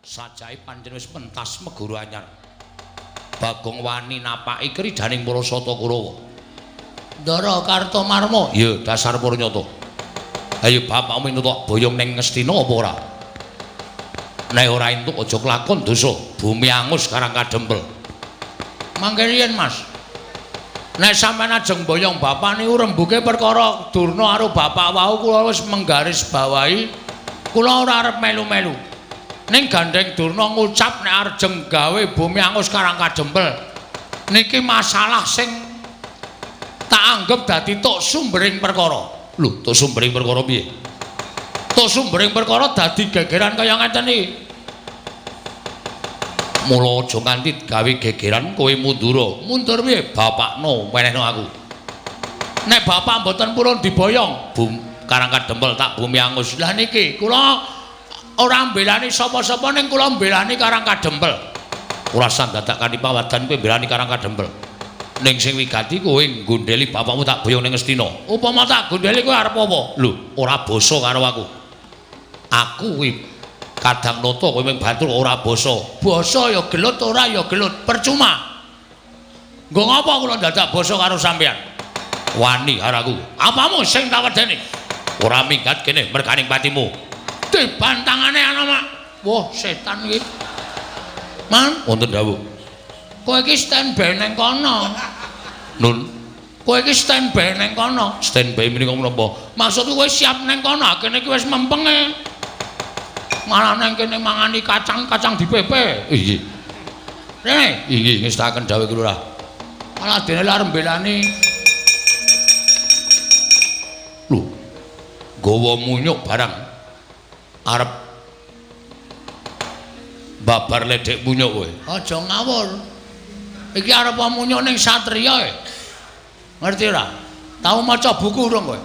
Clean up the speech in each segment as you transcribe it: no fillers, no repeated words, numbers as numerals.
Sajake pancen wis pentas meguru anyar. Bagong wani napaki kridaning para Sata Kurawa. Ndara Kartamarma, ya dasar Purnyata. Ayo bapakmu nutuk boyong ning Ngastina apa ora? Nek ora entuk aja kelakon dosa, bumi angus karang kadempel. Mangke riyen, Mas. Nek sampean ajeng boyong bapak niku rembuge perkara Durna karo bapak wau kula wis menggaris bawahi, kula ora arep melu-melu. Ning gandeng Durna ngucap nek arep gawe bumi angus karang kadempel. Niki masalah sing tak anggap dadi tok sumbering perkara. Lho, tok sumbering perkara piye? Tok sumbering perkara dadi gegeran kaya ngeten iki. Mula aja nganti gawe gegeran kowe mundur. Mundur piye? Bapakno menehno aku. Nek bapak mboten purun diboyong, karang kadempel tak bumi angus. Lah niki kula ora mbelani sapa-sapa ning kula mbelani karang kadempel. Ora sandadakani pawadan kowe mbelani karang kadempel. Ning sing wigati kowe nggondheli bapakmu tak boyong ning Ngastina. Upama tak gondheli kowe arep apa? Lho, ora basa karo aku. Aku kuwi kadang nata kowe mung batur ora basa. Basa ya gelut ora ya gelut, percuma. Nggo ngapa kula dadak basa karo sampean? Wani karo aku. Apamu sing tak wedeni? Ora minggat kene merganing patimu. Dibantangane ana mak. Wah, setan iki. Man, wonten dawuh. Kowe iki standby ning kono. Nun. Kowe iki standby ning kono. Standby mriko menapa? Maksudku kowe siap ning kono, kene iki wis mempenge. Malah nang kene mangani kacang dipepe. Iya. Rene, iki ngestaken dawuh kula. Malah dene arep mbelani. Lho. Gawa munyuk barang arep babar ledek munyuk kowe. Aja ngawur. Iki arep munyuk ning satriya. Ngerti ora? Tau maca buku urung kowe?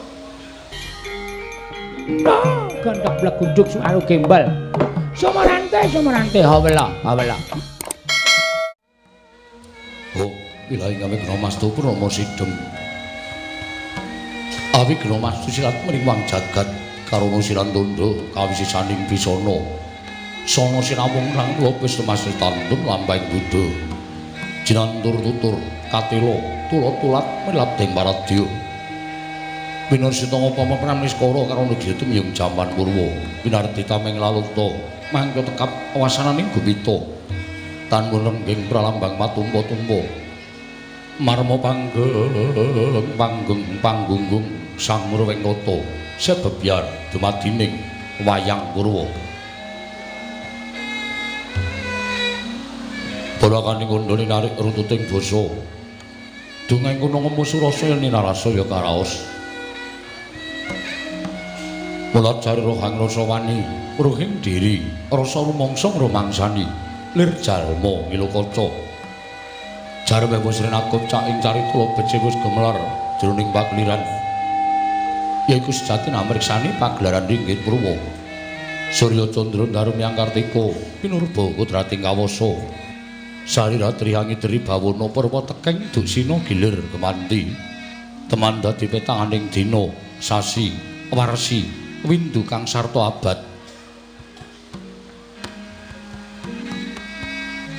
Gandak blagunduk karo gembal. Sumarante hawela. Oh, ilahi kami Kromastu Purama Sidhem. Awi Kromastu silat mriwang jagat karono Sirandanda kawisisaning bisana. Sono sinawung nang kula wis temasih tandun lampahing Buddha. Jinandur tutur katela tulat-tulat melap deng paradya. Binarsita ngopama pramniskara karo negri tumyung jaman purwa. Pinarti tameng lalukta mangka tekap wasananing gumita. Tan mulengging pralambang matumpa-tumpa. Marma panggunggung sang Murwengkata sebebyar dumadining wayang purwa. Balakaning kandhane narik runtuting basa. Dongeng kuna ngemusu rasa yen narasaya karaos. Mula jare rohang rasa wani, rohing diri, rasa rumangsa ngrumangsani, lir jalma ngilukaca. Jareme wis renakut cak ing caritula becik wis gemelar jroning pagliran. Yaiku sejati namriksani pagelaran ringgit purwa. Surya Candra Darmyang Kartika pinurba kudrating kawasa. Salira trihangi tri bawana parwa tekeng duksina gilir kemanti. Teman dadi petanganing dina, sasi, warsi, windu kang sarta abad.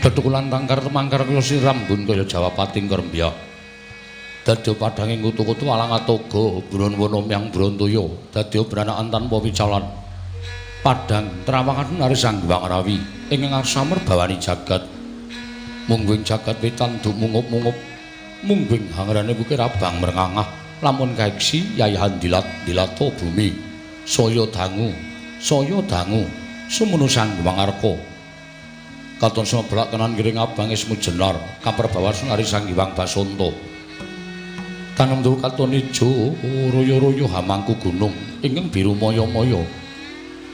Betukulan tangkar temangkar kaya sirambun kaya Jawa pating kerembyak. Dadya padhanging kutu-kutu alang atoga buron wana myang Brantaya. Dadya branakan tanpa wicalan. Padhang trawangan nari Sanghyang Rawi ingkang arsa merbawani jagat. Mungguing jagat wetan dumungup-mungup. Mungguing hangrane bukir abang merengangah. Lamun kaeksi yayahan dilato bumi. Saya dangu sumunu Sanghyang Arka. Katon seblak kanan giring abang ismu jenar kaperbawas nari Sanghyang Basanta. Tanem tuh katon ijo royo-royo hamangku gunung ingkang biru moyo-moyo.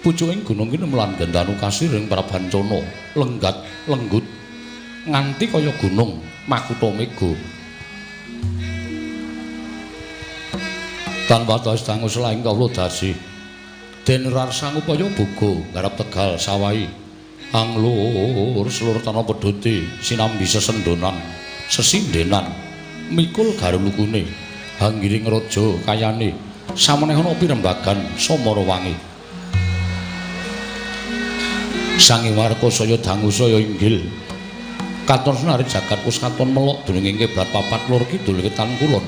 Pucuking gunung kene melan gendanu kasiring prabancana lenggat lenggut nganti kaya gunung Makutha Mega. Tanpa tas dangu selaing kawula dasih den rarsa ngupaya boga garap Tegal Sawahi anglur seluruh tanah pedhote sinambi sesendonan sesindenan mikul garulukune hanggiring raja kayane samaneh ana pirembagan Samara Wangi. Sang Hyang Markasaya dangu saya inggil. Katon Sunare Jagat wis katon melok dening kiblat papat lor kidul wetan kulon.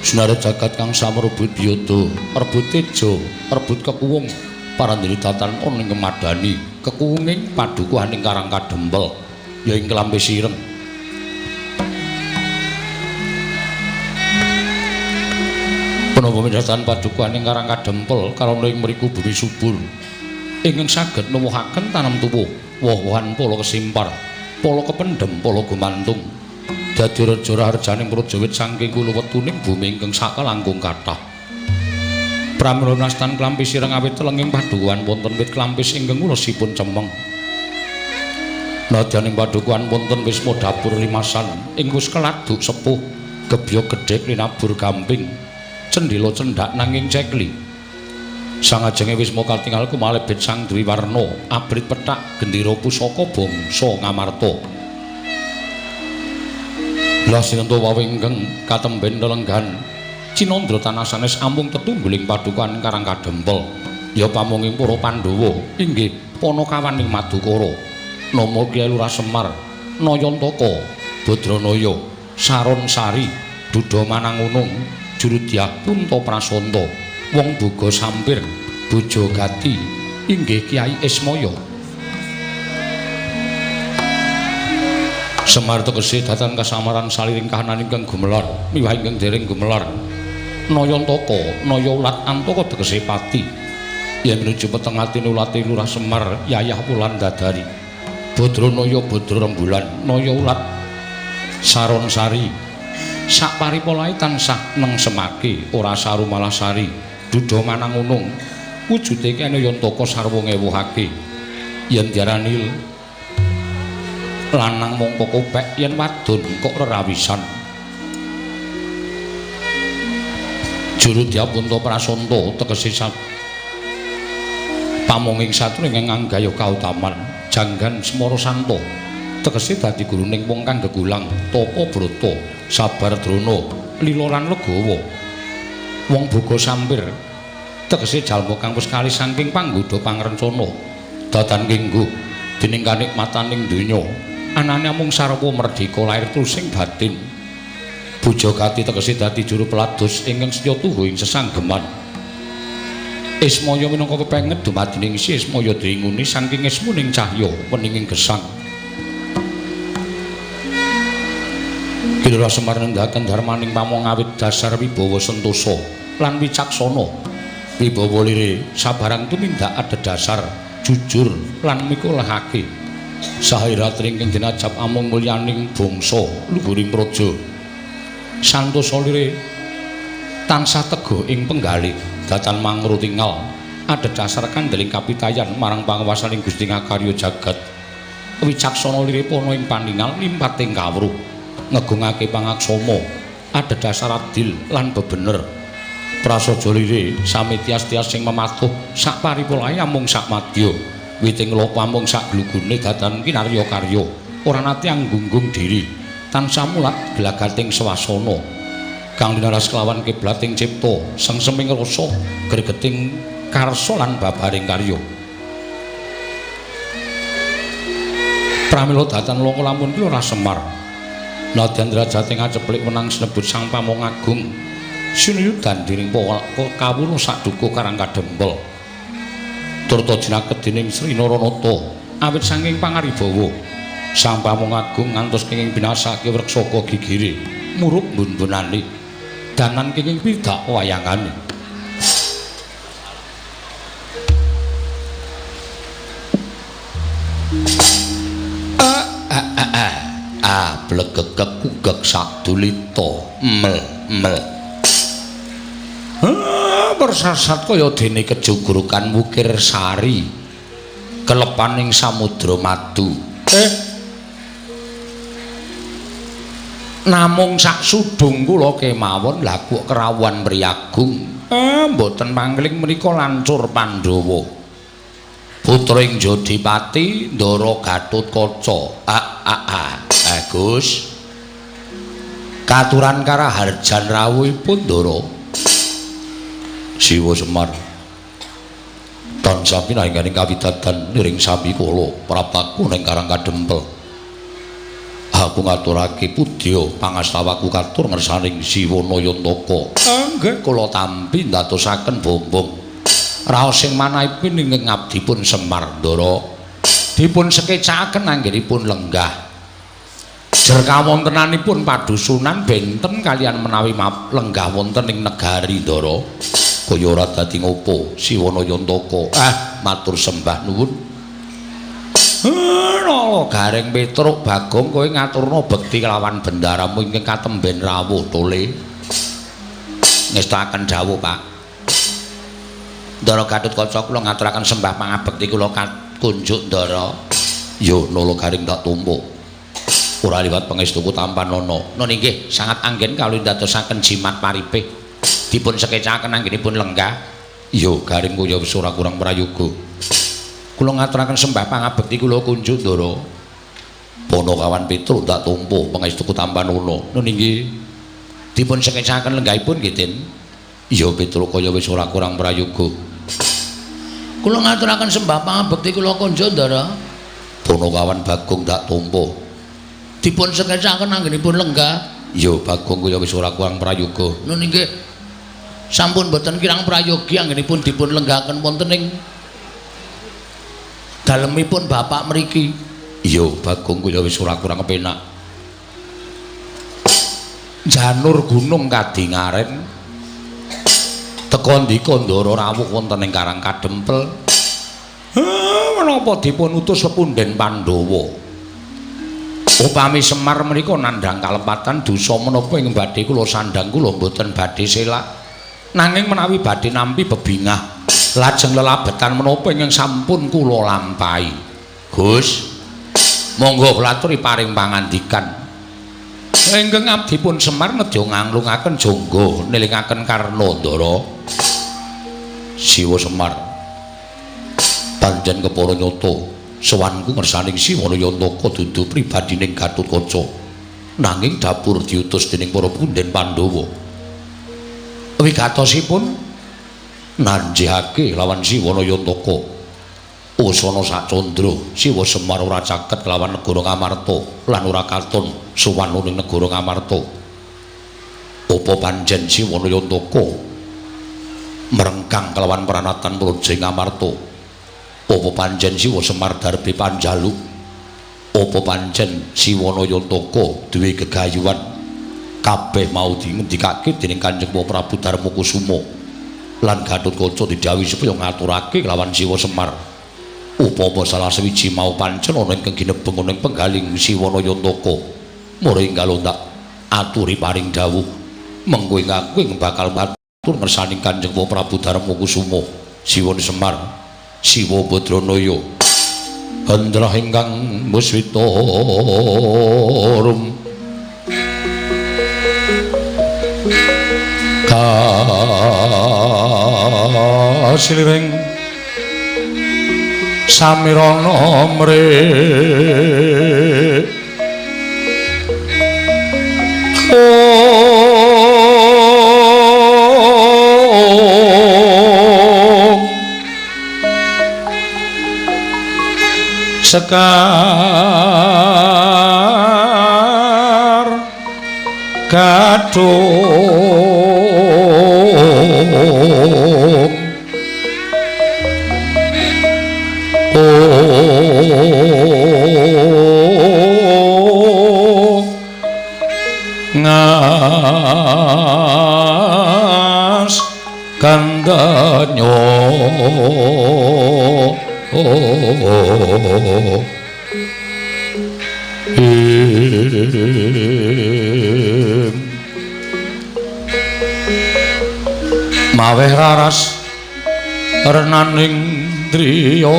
Sunare Jagat kang samrebut biyada, rebut teja, rebut kekuwung, parandene datan ana ing kemadani, kekuwunging padukuhaning Karang Kadempel, ya ing Klambi Sireng. Punapa midhatan padukuhaning Karang Kadempel karana ing mriku bumi subur ingkang saged nuwuhaken tanam tuwuh, woh-wohan pala kesimpar, pala kependhem, pala gumantung. Dadi raja raharjaning Prajawit saking kuluwetuning bumi ingkang sakelangkung kathah. Pramila nastan Klambi Sireng awit telenging padukuhan wonten wit klampis ingkang ulesipun cemeng. Nadyaning padukuhan wonten wisma dapur limasan ing wis keladuk sepuh, gebya gedhe linabur gamping, cendhila cendak nanging cekli. Sangajenge wisma katingal kumalebet sang Dwi Warna, abrit pethak gendera pusaka bangsa Ngamarta. Lah sinten wae ingkang katemben lelenggan Cinandra tanah sanes amung tetungguling padukuhan Karang Kadempel, ya pamunging para Pandhawa inggih Panakawaning Madukara, Nama Kyai Lurah Semar, Nayantaka, Badranaya, Saron Sari, Duda Manangunung, Jurudyah Punta Prasanta, Wong Boga Sampir, Bojo Gati, inggih Kyai Ismaya. Semar tegese datan kasamaran saliring kahanan ingkang gumelar, miwah ingkang dereng gumelar. Nayantaka, Naya Ulat Antaka tegese pati. Yen menuju peteng atine ulate Lurah Semar, Yayah Wulandadari. Badranaya Badra Rembulan, Naya Ulat Saron Sari. Sak paripolahe tansah nengsemake ora saru malah sari. Duda Manangunung, wujude kene Nayantaka sarwa ngewuhake. Yen diarani lanang mongko kopek, yen wadon kok rerawisan. Jurudyah Punta Prasanta tegese pamunging satring ingkang anggaya kautaman. Janggan Semara Santa tegese dadi guruning wong kang gegulang, Tapa Brata, Sabar Drana, Lila lan Legawa. Wong Boga Sampir tegese jalma kang wis kalih saking panggoda pangrencana, dadan kengguh dening kanikmataning donya. Anane amung sarwa merdeka lair trusing batin. Bojo Gati tegese dadi juru pelados ingkang setya tuhu ing sesanggeman. Ismaya minangka kepenget dumadining si Ismaya dringuni saking ismuning cahya weninging gesang. Kyai Lurah Semar nindakaken darmaning pamong awit dasar wibawa sentosa lan wicaksana. Wibawa lire sabarang tumindak adhedhasar, jujur lan mikulahake. Sahiratring ingkang dinajab amung mulyaning bangsa luhuring praja. Santosa lire tansah teguh ing penggalih, datan mangro tingal adhedhasar kandeling kapitayan marang panguwasaning Gusti ngakarya jagat. Wicaksana lire pana ing paningal limpating kawruh, ngegungake pangaksama adhedhasar adil lan bebener. Prasaja lire sami tias-tias sing mematuh sak paripolahe amung sak madya. Witing lopo amung sak glugune datan kinarya karya, ora nate anggunggung diri, tansah mulat glagating swasana kang linaras kelawan kiblating cipta, sengseming rasa, gregeting karsa lan babaring karya. Pramila datan loko lamun Lurah Semar, nadyan drajating aceplik menang sinebut Sang Pamong Agung, sinuyudan diring kawula saduka Karang Kadempel. Turta jinaket dening Sri Naranata awit saking pangaribawa Sang Pamong Agung ngantos kenging binasake Wreksaka gigire murup mbun-bunane danan kenging pidak wayangane. Blegegek kugek sadulita mel persasat kaya dene kejugurukan Wukir Sari kelepaning samudra madu. Namung sak sudung kula kemawon lha kok kerawuhan mriyagung. Mboten mangling menika lancur Pandhawa. Putring Jodipati Ndara Gatotkaca. Gus. Katuran karaharjan rawuhipun Ndara. Siwa Semar. Tan sami nanging kawidadan niring sami kula prapaku ning Karang Kadempel. Aku ngaturake pudya pangastawaku katur ngersaning Siwana Yantaka. Nggih kula tampi ndadosaken bombong raos sing manahipun ing ngabdipun Semar Ndara dipun sekecakaken anggenipun lenggah. Jer kawontenanipun padusunan benten kaliyan menawi lenggah wonten ing negari Ndara. Kaya ora dadi ngopo Siwana Yantaka. Matur sembah nuwun. Nala Gareng Petruk Bagong kowe ngaturna bekti kelawan bendaramu ingkang katemben rawuh tole. Ngestaken dawuh, Pak. Ndara Gatotkaca kula ngaturaken sembah pangabekti kula kunjuk Ndara. Yo Nala Gareng tak tumpuk. Ora liwat pangestuku Tampanana. Nun inggih sangat anggen kawula ndadosaken jimat paripih. Dipun sekecakaken anggenipun lenggah. Yo Gareng kaya wis ora kurang prayoga. Kula ngaturaken sembah pangabekti kula kunjuk Ndara. Pono kawan Petruk tak tumpu pangestuku Tampanana. Nun inggih dipun sekecakaken lenggahipun nggih Tin. Iya Petruk kaya wis ora kurang prayoga. Kula ngaturaken sembah pangabekti kula kunjuk Ndara. Pono kawan Bagong tak tumpu. Dipun sekecakaken anggenipun lenggah. Iya Bagong kaya wis ora kurang prayoga. Nun inggih sampun boten kirang prayogi anggenipun dipun lenggahaken wonten ing dalemipun bapak mriki. Iya Bagong kaya wis ora kurang kepenak. Janur gunung kadingaren teka ndika Ndara rawuh wonten ing Karang Kadempel. Menapa dipun utus pepunden Pandhawa? Upami Semar menika nandhang kalepatan dosa menapa ing badhe kula sandhang kula mboten badhe selak. Nanging menawi badhe nampi bebingah lajeng lelabetan menapa ingkang sampun kula lampahi. Gus, monggo kula aturi paring pangandikan. Ingkang abdipun Semar nedya nganglungaken jangga nelingaken Karna Ndara. Siwa Semar panjen kepara nyata sowanku ngersaning Siwana Yantaka dudu pribadining Gatotkaca. Nanging dapur diutus dening para punden Pandhawa. Wigatosipun nanjihake lawan Siwana Yantaka. Usana sacandra Siwa Semar ora caket lawan negara Ngamarta lan ora katon sowan ning negara Ngamarta. Apa panjen Siwana Yantaka merengkang kelawan pranatan Praja Ngamarta? Apa panjen Siwa Semar darbe panjaluk? Apa panjen Siwana Yantaka duwe gegayuhan? Kabeh mau dingendikake dening Kanjeng Prabu Darmakusuma lan Gatotkaca didhawuhi supaya ngaturake lawan Siwa Semar. Upama salah sewiji mau pancen ana ing ginebeng ana ing penggaling Siwana Yantaka, mara enggal ndak aturi paring dawuh mengko aku bakal matur ngersaning Kanjeng Prabu Darmakusuma. Siwana Semar, Siwa Badranaya, Hendra ingkang muswitarum kasilring samirana mre sekar gadung ngas kandanya maweh raras renaning driya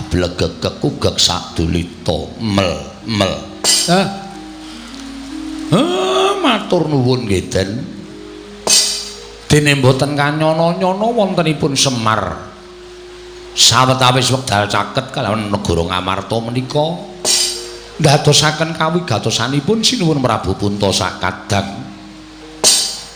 blegegek kugek sadulita mel. Matur nuwun nggih Den. Dene mboten kanyana-nyana wontenipun Semar sawetawis wekdal caket kalawan negara Ngamarta menika ndadosaken kawigatosanipun Sinuwun Prabu Punta sakadang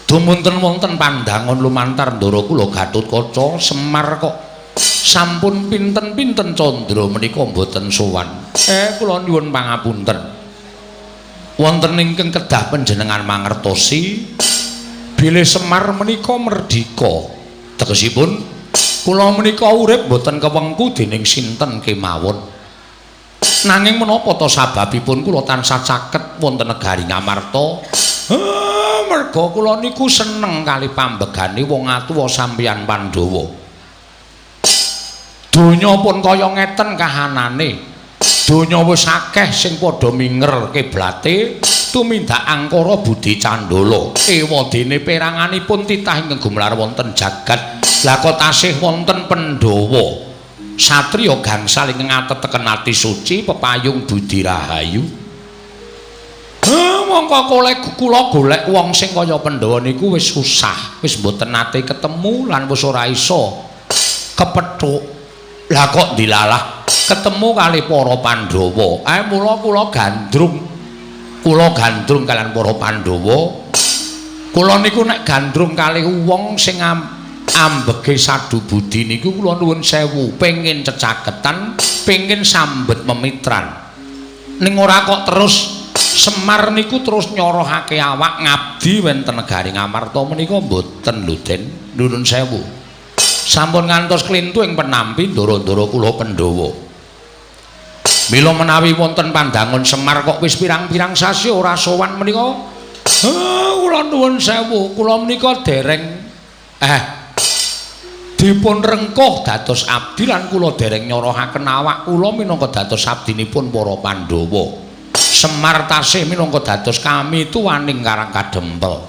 dumunten wonten pandangan lumantar ndara kula Gatotkaca Semar kok sampun pinten-pinten candra menika mboten sowan. Kula nyuwun pangapunten. Wonten ingkang kedah panjenengan mangertosi bilih Semar menika merdika. Tegesipun kula menika urip boten kewengku dening sinten kemawon. Nanging menapa ta sababipun kula tansah caket wonten negari Ngamarta? Merga kula niku seneng kali pambegane wong atuwa sampeyan Pandhawa. Donya pun kaya ngeten kahanane. Donya wis akeh sing padha minger kiblate tumindak angkara Budi Candala. Ewadene peranganipun titah ingkang gumelar wonten jagat. Lah kok tasih wonten Pandhawa satriya gangsal ingkang ateteken ati suci pepayung Budi Rahayu. Mongko kula golek wong sing kaya Pandhawa niku wis susah, wis mboten nate ketemu lan wis ora iso kepethuk. Lah kok dilalah ketemu kali para Pandhawa. Mula kula gandrung kalian para Pandhawa. Kula niku nek gandrung kalih wong sing ambege sadu budi niku kula nuwun sewu, pengin cecaketan, pengin sambet memitran. Ning ora kok terus Semar niku terus nyorohake awak ngabdi wonten negari Ngamarta menika mboten lho Den. Nuwun sewu. Sampun ngantos klintu ing penampi ndara-ndara kula Pandhawa. Mila menawi wonten pandangan Semar kok wis pirang-pirang sasi ora sowan menika. Kula nuwun sewu, kula menika dereng dipun rengkuh dados abdi lan kula dereng nyorohaken awak kula minangka dados abdinipun para Pandhawa. Semar tasih minangka dados kami tuwaning Karang Kadempel.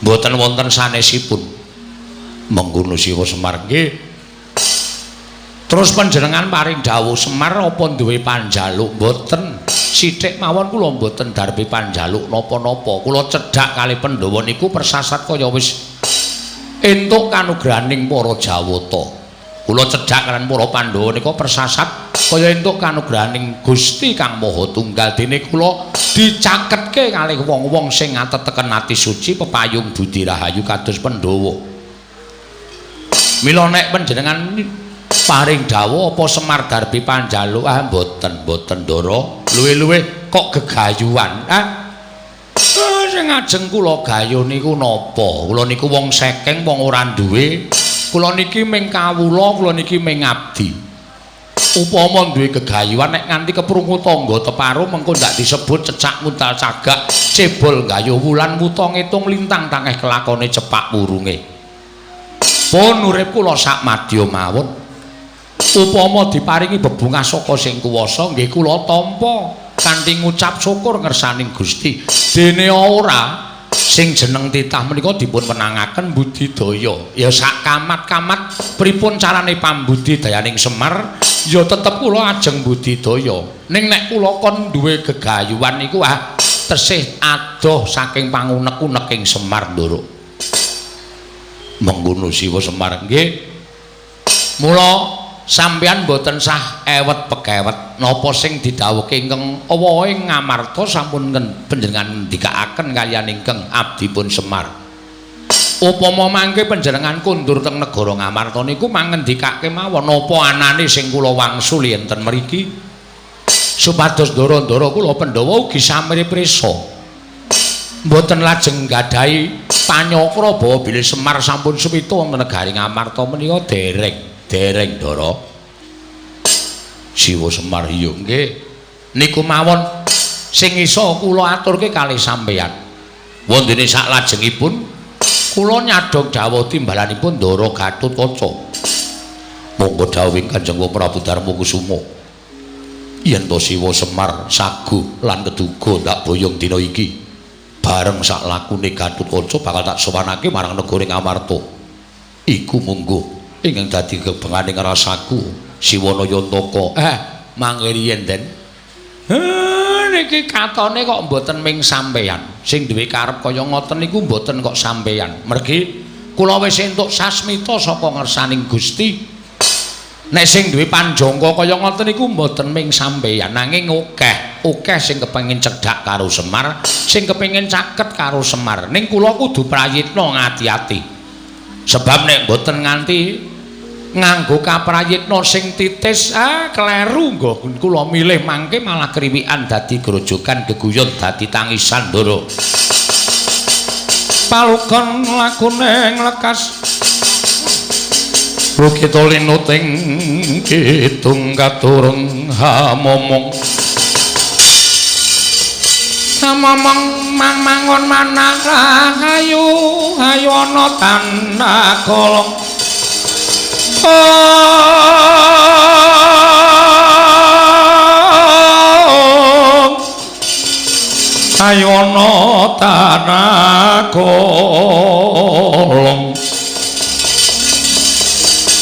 Mboten wonten sanesipun. Mengkono Siwa Semar nggih. Terus panjenengan paring dawuh Semar apa duwe panjaluk? Mboten. Sithik mawon kula mboten darbi panjaluk napa-napa. Kula cedhak kali Pandhawa niku persasat kaya wis entuk kanugrahaning para Jawata. Kula cedhak kalian para Pandhawa nika persasat kaya entuk kanugrahaning Gusti Kang Maha Tunggal. Dene kula dicaketke kalih wong-wong sing ateteken ati suci pepayung Budi Rahayu kados Pandhawa. Mila nek panjenengan paring dawuh apa Semar darbi panjaluk mboten Ndara. Luwih-luwih kok gegayuhan. Sing ajeng kula gayo niku napa? Kula niku wong sekeng, wong ora duwe. Kula niki ming kawula, kula niki ming abdi. Upama duwe gegayuhan nek nganti keprungu tangga teparo mengko ndak disebut cecak muntal cagak, cebol gayo wulan wuta ngitung lintang tangeh kelakone cepak wurunge. Pun urip kula sak madya mawon. Upama diparingi bebungah saka sing kuwasa nggih kula tampa kanthi ngucap syukur ngersaning Gusti. Dene ora sing jeneng titah menika dipun menangaken budidaya. Ya sak kamat-kamat pripun carane pambudidayaning Semar ya tetep kula ajeng budidaya. Ning nek kula kon duwe gegayuhan niku tesih adoh saking pangunek-uneking Semar Ndara. Mengkono Siwa Semar nggih. Mula sampeyan boten sah ewet pegewet napa sing didhawuhke ingkang awahe Ngamarta sampun panjenengan ndikakaken kaliyan ingkang abdipun Semar. Upama mangke panjenengan kundur teng negara Ngamarta niku mangendikake mawon napa anane sing kula wangsuli enten mriki supados ndara-ndara kula Pandhawa ugi sami prisa. Mboten lajeng gadhahi panyakra bahwa bilih Semar sampun suwita wonten negari Ngamarta menika dereng Ndara. Siwa Semar iya nggih. Niku mawon sing isa kula aturke kalih sampeyan. Wondene saklajengipun kula nyadhong dawuh timbalanipun Ndara Gatotkaca. Monggo dawuhing Kanjeng Prabu Darmakusuma. Yen to Siwa Semar sagu lan keduga ndak boyong dina iki bareng sak lakune Gatotkaca bakal tak sowanake marang negara Ngamarta. Iku munggo ingkang dadi kebenganing rasaku Siwana Yantaka. Mangke riyen den. Niki katone kok mboten ming sampeyan. Sing duwe karep kaya ngoten niku mboten kok sampeyan. Mergi kula wis entuk sasmita saka ngersaning Gusti. Nek sing duwe panjangka kaya ngoten niku mboten ming sampeyan, nanging akeh sing kepengin cedhak karo Semar, sing kepengin caket karo Semar. Ning kula kudu prayitna ngati-ati. Sebab nek mboten nganti nganggo kaprayitna sing titis, kleru nggo kula milih mangke malah kriwikan dadi grojogan geguyon dadi tangisan ndara. Palukon lakune nglekas Bukito linuting kidung katurung hamomong hamomong mangon manah ayu ana tanah kolong ayu ana tanah kolong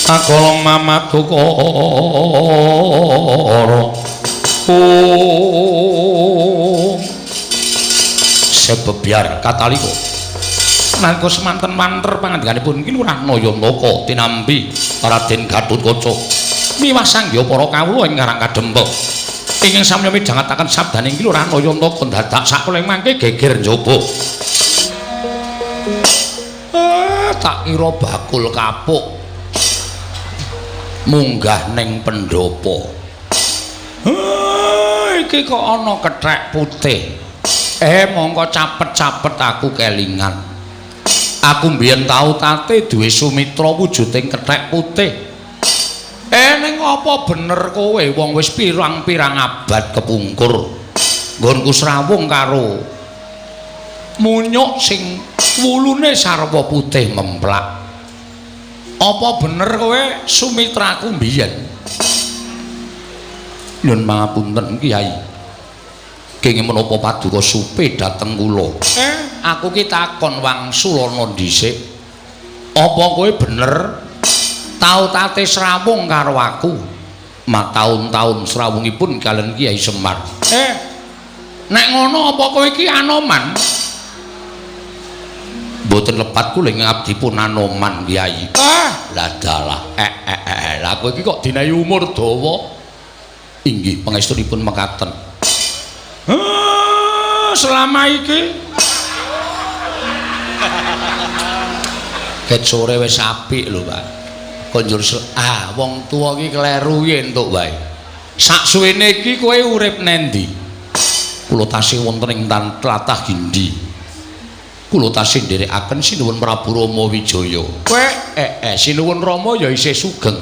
akolong mamatu koro sebebiar kataliko nalika semanten manter pangandikanipun iki Lurah Nayantaka tinambi Raden Gatotkaca miwah sanggya para kawula ing Karang Kadempel ingkang samya midhangetaken sabdaning iki Lurah Nayantaka dadak sakuling mangke geger njaba tak kira bakul kapuk munggah ning pendopo. Iki kok ana kethek putih. Mongko capet-capet aku kelingan. Aku mbiyen tau tate duwe sumitra wujuding kethek putih. Ning apa bener kowe wong wis pirang-pirang abad kepungkur. Nggonku srawung karo munyuk sing wulune sarwa putih memplak. Apa bener kowe sumitraku mbiyen? Nyun pangapunten Kyai. Kenging menapa paduka supe dhateng kula? Aku ki takon Wangsulana dhisik. Apa kowe bener tau tate srawung karo aku? Mataun-taun srawungipun kaliyan Kyai Semar. Nek ngono apa kowe iki anoman? Mboten lepat kula ing abdipun anoman Kyai. Lah dalah. Lah kowe iki kok dinayi umur dawa. Inggih pangestunipun mekaten. Selama iki ket sore wis apik lho, Pak. Konjur wong tuwa iki kleru entuk wae. Sak suwene iki kowe urip nendi? Kula tasih wonten ing tlatah Gindi. Kula tasih nderekaken Sinuwun Prabu Rama Wijaya. Kowe Sinuwun Rama ya isih sugeng.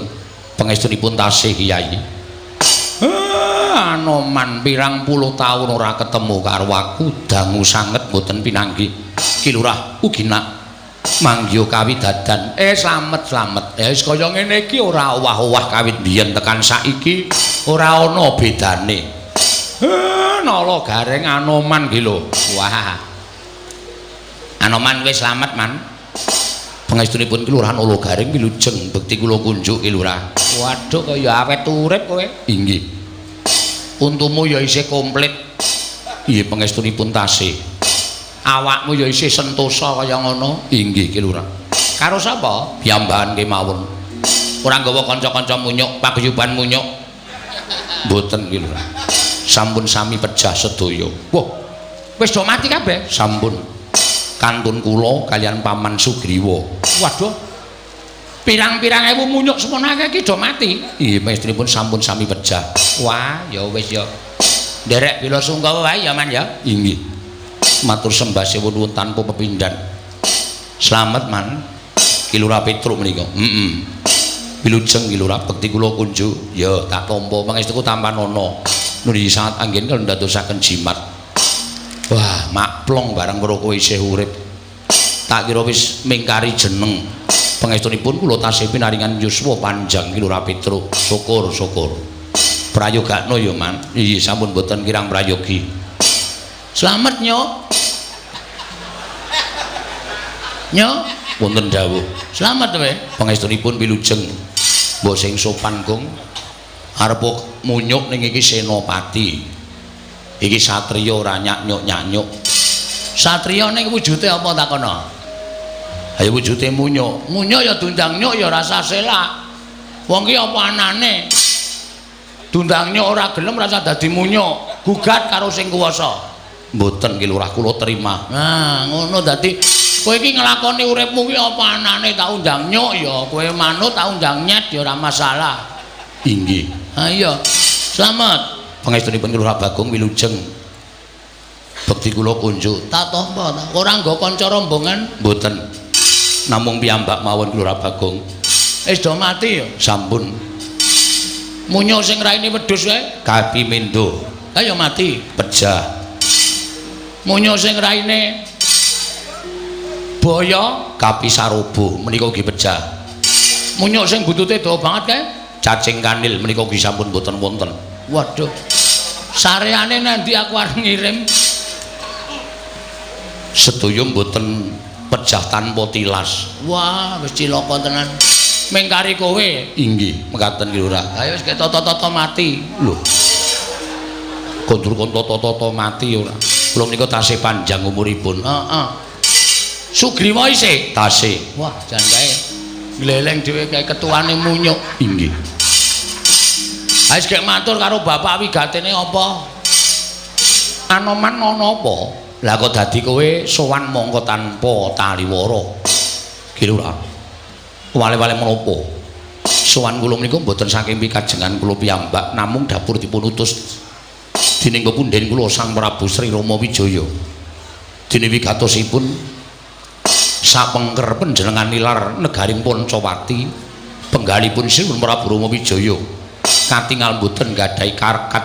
Pangestunipun tasih Kyai. Anoman pirang puluh taun ora ketemu karo aku dangu sanget mboten pinanggih. Ki Lurah ugi nak manggya kawidadan. Slamet. Ya wis kaya ngene iki ora owah-owah kawit biyen tekan saiki ora ana bedane. Nala gareng Anoman ki lho. Wah. Anoman wis slamet, Man. Pangestunipun Ki Lurah Nala Garing wilujeng bekti kula kunjuk Ki Lurah. Waduh kaya awet urip kowe. Inggih. Untumu ya isih komplit. Nggih pangestunipun tasih. Awakmu ya isih sentosa kaya ngono. Inggih Ki Lurah. Karo sapa? Piyambakan kemawon. Ora nggawa kanca-kanca munyuk, paguyuban munyuk. Mboten Ki Lurah. Sampun sami pejah sedaya. Wah, wis do mati kabeh? Sampun. Kantun kula kalian Paman Sugriwa. Waduh. Pirang-pirang ewu munyuk semono akeh iki do mati. Nggih, mestripun sampun sami pejah. Wah, ya wis ya. Nderek bila sungkawa wae ya, Man ya. Inggih. Matur sembah sewu nuwun tanpa pepindhan. Slamet, Man. Ki Lurah Petruk menika. Wilujeng Ki Lurah bekti kula kunjuk. Ya, tak tampa pangestuku tampan ana. Nuli sangat anggen kula ndadosaken jimat. Wah, makplong barang karo kowe isih urip. Tak kira wis mingkari jeneng. Pangestunipun kula tasih pinaringan yuswa panjang Ki Lurah Petruk. Syukur. Prayogakno ya, Man. Iya, sampun boten kirang prayogi. Slamet, Nyok. Nyok, wonten dawuh. Slamet wae. Pangestunipun wilujeng. Mbok sing sopan, Gong. arep munyuk ning iki senopati. Iki satriya ora nyanyuk-nyanyuk. Satriya ning wujude apa takono? Ayo wujude munyuk. Munyuk ya dundang nyuk ya rasa selak. Wong ki apa anane? Dundang nyuk ora gelem rasa dadi munyuk. Gugat karo sing kuwasa. Mboten ki lurah kula terima. Nah, ngono dadi kowe iki nglakoni uripmu ki apa anane tak undang nyuk ya. Kowe manut tak undang nyet ya ora masalah. Inggih. Ha iya. Slamet. Pangestunipun Lurah Bagong wilujeng. Bekti kula kunjuk. Tak tampa ta. Ora nggo kanca rombongan? Mboten. Namung piyambak mawon Lurah Bagong. Wis do mati ya? Sampun. Munyuk sing raine wedhus wae? Kapimindo. Ha ya mati. Pejah. Munyuk sing raine boyo kapisarobo menika ugi pejah. Munyuk sing buntute dawa banget kae cacing kanil menika ugi sampun boten wonten. Waduh. Sareane nanti aku arep ngirim sedaya mboten pejah tanpa tilas. Wah, wis cilaka tenan. Mengkari kowe. Inggih, mekaten ki Lurah. Ayo wis toto-toto mati. Lho. Kondur kon toto-toto mati ora. Kula menika tasih panjang umuripun. Heeh. Sugriwa isih tasih. Wah, jan kae gleleng dhewe kae ketuane munyuk. Inggih. Ha wis gek matur karo bapak wigatene apa? Anoman ana apa? Lah kok dadi kowe sowan mongko tanpa taliwara. Ki Lurah. Wale-wale menapa? Sowan kula menika mboten saking pikajengan kula piyambak, namung dapur dipun utus dening pepunden kula Sang Prabu Sri Rama Wijaya. Dene wigatosipun sapengker panjenengan nilar negaring Pancawati, penggalipun Sri Prabu Rama Wijaya. Katingal mboten gadhahi karkat,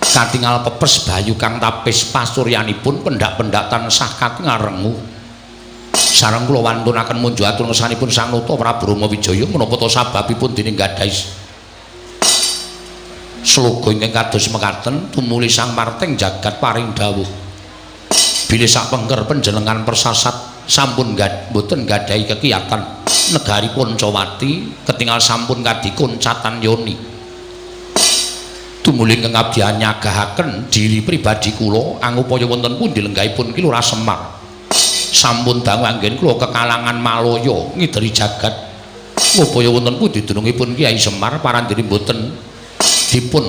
katingal pepes bayu kang tapis pasuryanipun pendak-pendak tansah katingal rengu. Sareng kula wantunaken munjuk atur ngersanipun Sang Nata Prabu Rama Wijaya menapa ta sababipun dening gadhahi sloga ingkang kados mekaten tumuli Sang Marteng jagat paring dawuh. Bilih sapengker panjenengan persasat sampun mboten gadhahi kekiyatan negari Pancawati ketingal sampun kadikun catan yoni. Tumuli ingkang abdian nyagahaken diri pribadi kula angupaya wonten pundi lenggahipun ki Lurah Semar. Sampun dangu anggen kula kekalangan Malaya ngideri jagat. Upaya wonten pundi dunungipun Kyai Semar parandiri mboten dipun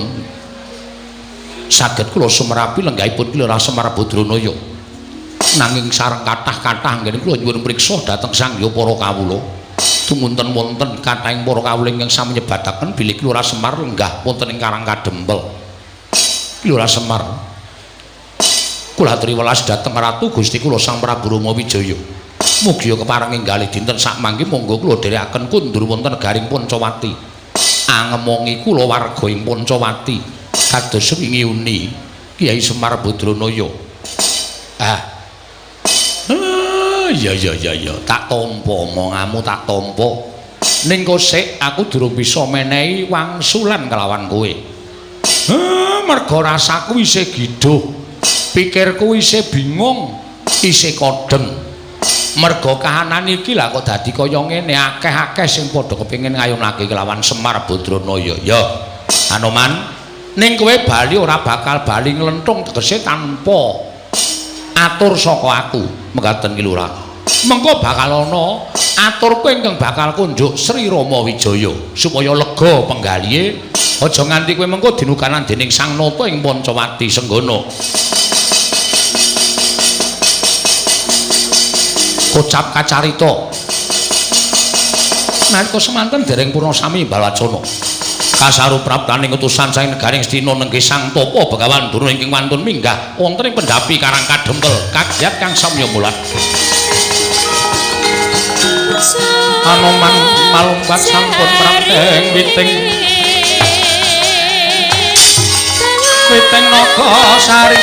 saged kula sumerapi lenggahipun ki Lurah Semar Badranaya. Nanging sareng kathah-kathah anggen kula nyuwun priksa dhateng Sang Hyang para kawula. Tumunten wonten kathahing para kawula ingkang sami nyebataken bilih ki Lurah Semar lenggah wonten ing Karang Kadempel. Ki Lurah Semar kula aturi welas dhateng Ratu Gusti kula Sang Prabu Rama Wijaya. Mugi kepareng enggalih dinten sakmangke monggo kula dherekaken kundur wonten negaring Pancawati. Angemongi kula warga ing Pancawati kados wingi uni Kyai Semar Badranaya. Ya tak tampa omonganmu tak tampa. Ning kosek aku durung bisa menehi wangsulan kelawan kowe. Merga rasaku isih giduh. Pikirku isih bingung, isih kodeng. Merga kahanan iki lah kok dadi kaya ngene, akeh-akeh sing padha kepengin ngayunake kelawan Semar Badranaya. Ya, Anoman, ning kowe bali ora bakal bali nglenthung tegese tanpa atur saka aku. Mekaten ki Lurah. Mengko bakal ana aturku ingkang bakal kunjuk Sri Rama Wijaya supaya lega penggalihe. Aja nganti kowe mengko dinukanan dening Sang Nata ing Pancawati Senggana. Kocap kacarita nalika semanten dereng purna sami balacana kasarupraptaning utusan saking negaring Astina nenggih Sang Tapa Begawan Durna ingkang wantun minggah wonten ing pendhapi Karang Kadempel kagiat kang samya mulat. Anoman malungkat sampun prapteng witing Nagasari.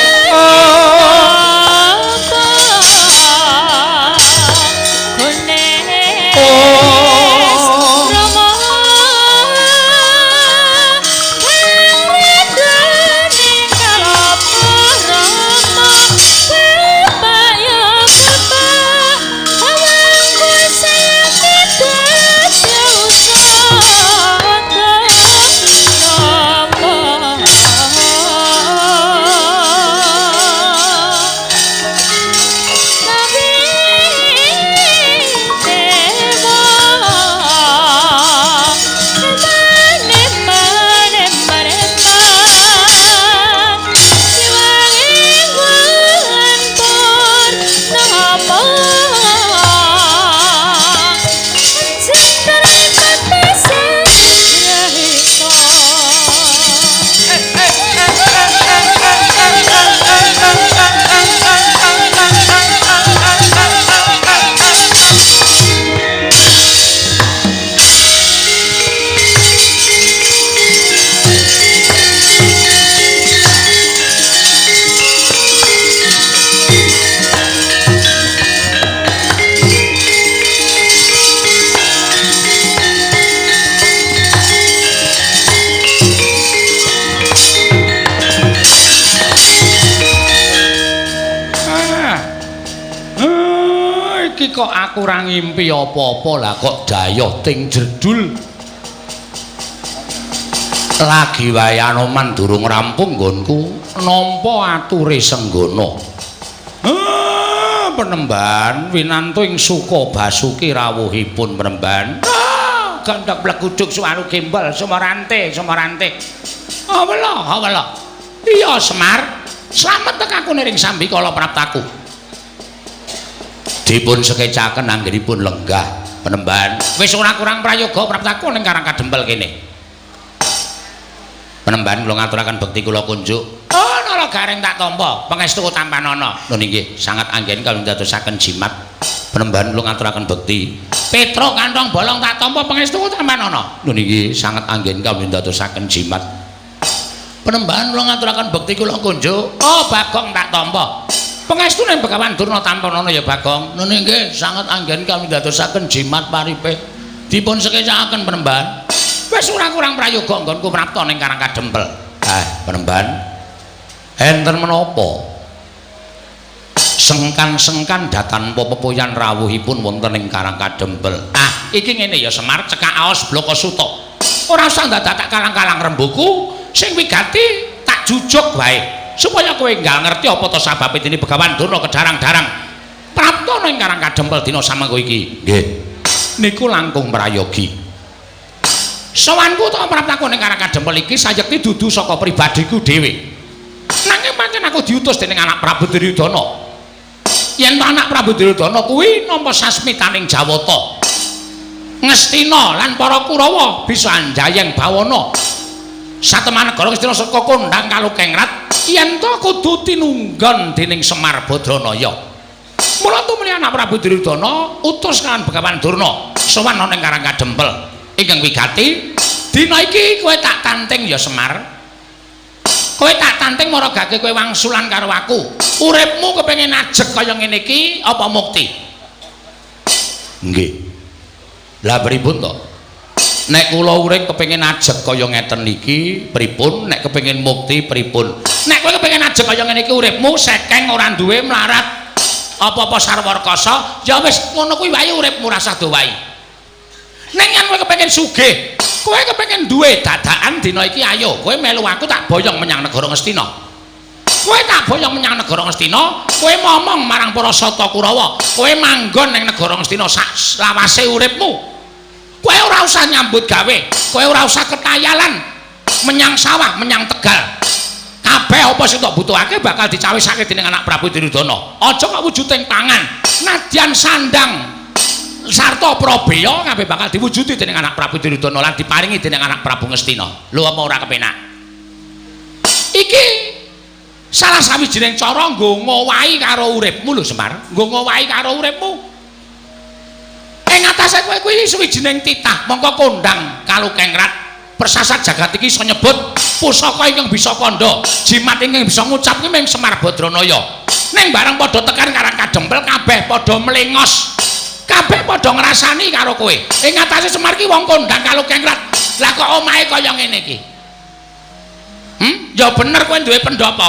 iki kok aku ora ngimpi apa-apa lah kok dayoh ting jedul. Lagi wae Anoman durung rampung nggonku nampa ature Senggana. Penemban winanto ing suka basuki rawuhipun penemban. Gandak blekuduk suwaru gembal Semarante. Awela. Iya Semar, slamet tekakune ring Sambikala Praptaku. Dipun sekecaken anggenipun lenggah penemban. Wis ora kurang prayoga Praptaku ning Karang Kadempel kene. Penemban kula ngaturaken bekti kula kunjuk. Oh, nala gareng tak tampa, pangestu tampanana. Lho nggih, sangat anggen kawula ndadosaken jimat. Penemban kula ngaturaken bekti. Petro kantong bolong tak tampa pangestu tampanana. Lho nggih, sangat anggen kawula ndadosaken jimat. Penemban kula ngaturaken bekti kula kunjuk. Oh, Bagong tak tampa. Pangestu ning Begawan Durna tampanana ya Bagong. Lho nggih, sangat anggen kawula ndadosaken jimat paripe. Dipun sekecakaken penemban. Wis ora kurang prayoga nggonku prapta ning Karang Kadempel. Penemban. Enten menapa? Sengkan-sengkan datan pepoyan rawuhipun wonten ing Karang Kadempel. Iki ngene ya Semar, cekak aos Bloko Suta. Ora usah dadak kalang-kalang rembuku, sing wigati tak jujuk wae. Supaya kowe nggak ngerti apa to sababe dene Begawan Durna kedarang-darang prapta ning Karang Kadempel dina samengko iki. Nggih. Niku langkung prayogi. Sowanku to praptaku ning Karang Kadempel iki sayekti dudu saka pribadiku dhewe. Nanging pancen aku diutus dening anak Prabu Duryudana. Yen anak Prabu Duryudana kuwi nampa sasmitaning Jawata. Ngastina lan para Kurawa bisa anjayeng bawana. Satemah negara Ngastina saka kondhang Kalukengrat yen to kudu tinunggon dening Semar Badranaya. Mula tumuli anak Prabu Duryudana utus kan Begawan Durna sowan ning Karang Kadempel. Ingkang wigati dina iki kowe tak tanting ya Semar. Kowe tak tanting maragake kowe wangsulan karo aku. Uripmu kepengin ajeg kaya ngene iki apa mukti? Nggih. Lah pripun to? Nek kula urip kepengin ajeg kaya ngeten iki pripun? Nek kepengin mukti pripun? Nek kowe kepengin ajeg kaya ngene iki uripmu sekeng ora duwe mlarat apa-apa sarwarkasa, ya wis ngono kuwi wae uripmu rasah do wae. Ning yen kowe kepengin sugih, kowe kepengin duwe dadakan dina iki ayo, kowe melu aku tak boyong menyang negara Ngastina. Kowe tak boyong menyang negara Ngastina, kowe ngomong marang para Sata Kurawa, kowe manggon ning negara Ngastina sak lawase uripmu. Kowe ora usah nyambut gawe, kowe ora usah ketayalan menyang sawah, menyang Tegal. Kabeh apa sing tak butuhake bakal dicawisake dening anak Prabu Duryudana. Aja kok wujuding tangan, nadyan sandang sarta prabeya kabeh bakal diwujudi dening anak Prabu Duryudana lan diparingi dening anak Prabu Ngastina. Lho apa ora kepenak? Iki salah sawijining cara nggo ngowahi karo uripmu lho Semar, nggo ngowahi karo uripmu. Ing atase kowe kuwi sawijining titah mongko kondhang Kalukengrat persasat jagat iki iso nyebut pusaka ingkang bisa kandha, jimat ingkang bisa ngucap ki mung Semar Badranaya. Ning bareng padha tekan Karang Kadempel kabeh padha mlengos. Kabeh padha ngrasani karo kowe. Ing atase Semar ki wong kondhang Kalukengrat. Lah kok omahe kaya ngene iki? Ya bener kowe duwe pendopo.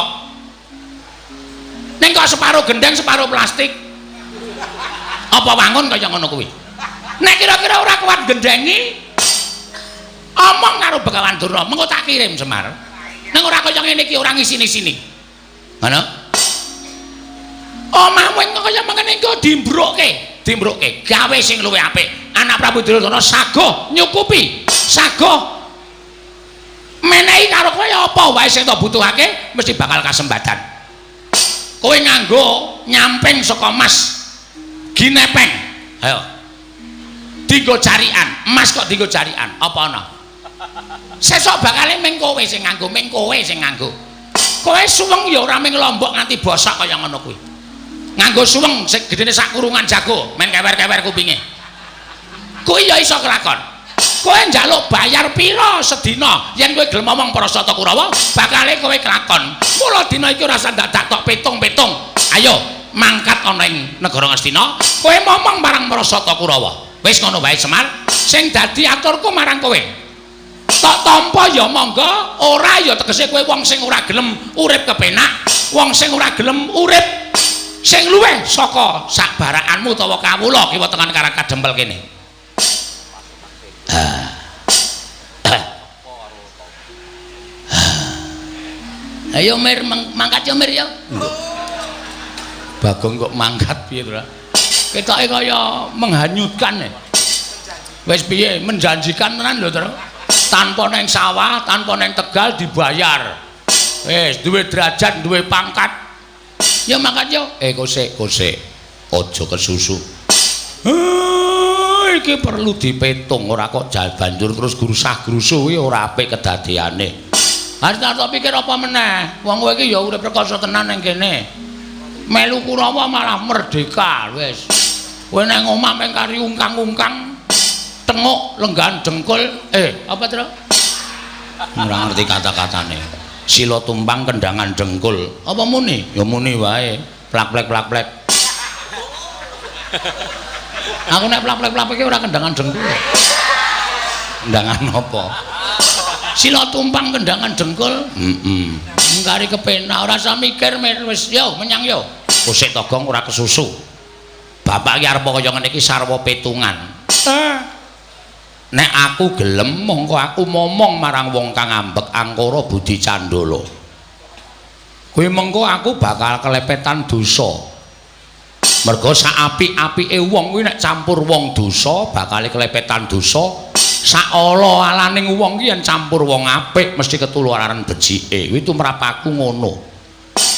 Ning kok separo gendeng, separo plastik. Apa wangun kaya ngono kuwi? Nek kira-kira ora kuat gendengi, omong karo Begawan Durna, mengko tak kirim Semar. Ning ora kaya ngene iki ora ngisini-sini. Ngono? Omahmu kaya mengene iki dimbrukke. Dimbrukke gawe sing luwih apik. Anak Prabu Duryudana saguh nyukupi, saguh menehi karo kowe apa wae sing tak butuhake mesti bakal kasembatan. Kowe nganggo nyamping saka emas ginepeng. Ayo. Dienggo jarikan, emas kok dienggo jarikan. Apa ana? Sesuk bakale ming kowe sing nganggo, ming kowe sing nganggo. Kowe suweng ya ora ming lombok nganti bosok kaya ngono kuwi. Nganggo suweng sing gedene sak kurungan jago, men kewer-kewer kupinge. Kuwi ya iso kelakon. Kowe njaluk bayar pira sedina yen kowe gelem ngomong para Sata Kurawa, bakale kowe kelakon. Mula dina iki ora usah dadak tok petung-petung. Ayo mangkat ana ing negara Ngastina, kowe ngomong marang para Sata Kurawa. Wis ngono wae Semar, sing dadi aturku marang kowe. Tok tampa ya monggo, ora ya tegese kowe wong sing ora gelem urip kepenak, wong sing ora gelem urip sing luwih saka sakbarakanmu utawa kawula kiwa tekan Karang Kadempel kene. Ayo Mir mangkat ya Mir ya. Bagong kok mangkat piye to? Ketoke kaya menghanyutkan. Wis piye menjanjikan tenan lho, Tru. Tanpa neng sawah, tanpa neng Tegal dibayar. Wis duwe derajat, duwe pangkat. Ya mangkat yo. Kosek. Aja kesusu. Iki perlu dipetung ora kok banjur terus grusah-grusu kuwi ora apik kedadeane. Harta pikir apa meneh? Wong kowe iki ya urip rekoso tenan ning kene. Melu Kurawa malah merdeka wis. Kowe nang omah meng kari ungkang-ungkang tenguk lenggan jengkul apa to? Ora ngerti kata-katane. Sila tumpang kendangan dengkul. Apa muni? Ya muni wae. Plak-plek. Aku nek plak-plek iki ora kendangan dengkul. Kendangan apa? Sila tumpang kendangan dengkul. Ngkari kepenak ora usah mikir wis yo menyang yo. Kusik togong ora kesusu. Bapak iki arep kaya ngene iki sarwa petungan. Nek aku gelem mongko aku momong marang wong kang ambek angkara Budi Candala. Kuwi mengko aku bakal kelepetan dosa. Mergo sak apik-apike wong kuwi nek campur wong dosa bakal kelepetan dosa. Sak ala-alaning wong ki yen campur wong apik mesti ketularan becike. Kuwi tumrap aku ngono.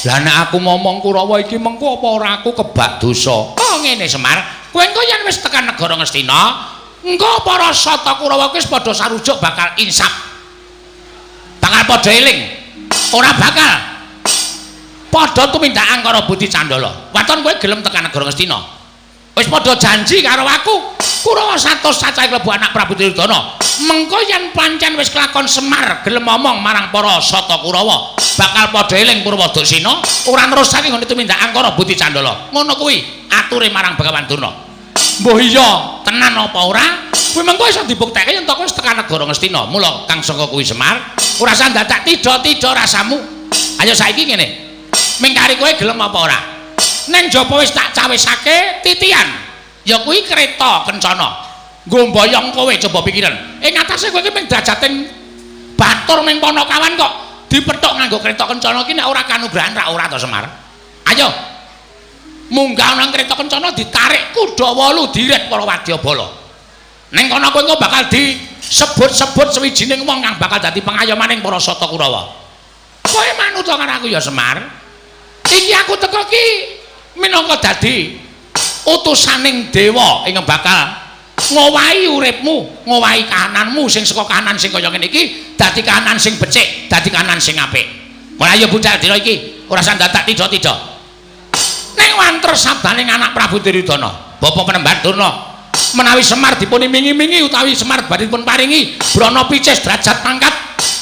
Lah nek aku momong Kurawa iki mengko apa ora aku kebak dosa. Oh ngene Semar, kowe engko yen wis tekan negara Ngastina, engko para sata Kurawa wis padha sarujuk bakal insap. Bakal padha eling. Ora bakal padha tumindak angkara Budi Candala. Waton kowe gelem tekan negara Ngastina. Wis padha janji karo aku. Kurawa 100 cacahe klebu anak Prabu Duryudana. Mengko yen pancen wis kelakon Semar gelem ngomong marang para sata Kurawa, bakal padha eling Purwodasena ora nerusake ngene tumindak angkara Budi Candala. Ngono kuwi ature marang Begawan Durna. Mbah iya, tenan apa ora? Kuwi mengko iso dibuktekke yen kowe wis tekan negara Ngastina. Mula kang saka kuwi Semar, ora usah dadak tida-tida rasamu. Ayo saiki ngene. Mengkari kowe gelem apa ora? Ning jaba wis tak cawisake titian. Ya kuwi kereta kencana. Nggo mboyong kowe coba pikiran. Ing atase kowe iki mung drajating batur ning Panakawan kok dipethuk nganggo kereta kencana iki nek ora kanugrahan ra ora to Semar. Ayo. Munggah nang kereta kencana ditarik kuda 8 diret para wadyabala. Ning kono kowe engko bakal disebut-sebut sewijining wong kang bakal dadi pengayomaning para sata Kurawa. Kowe manut karo aku ya Semar. Iki aku teko ki minangka dadi utusaning dewa ing bakal ngowahi uripmu, ngowahi kahananmu sing saka kahanan sing kaya ngene iki dadi kahanan sing becik, dadi kahanan sing apik. Mulai ayo bocah dina iki ora usah dadak tida-tida. Ning wanter sabdaning anak Prabu Duryudana, Bapak Penemban Durna, menawi Semar dipun imingi-imingi utawi Semar badhe dipun paringi brana picis derajat pangkat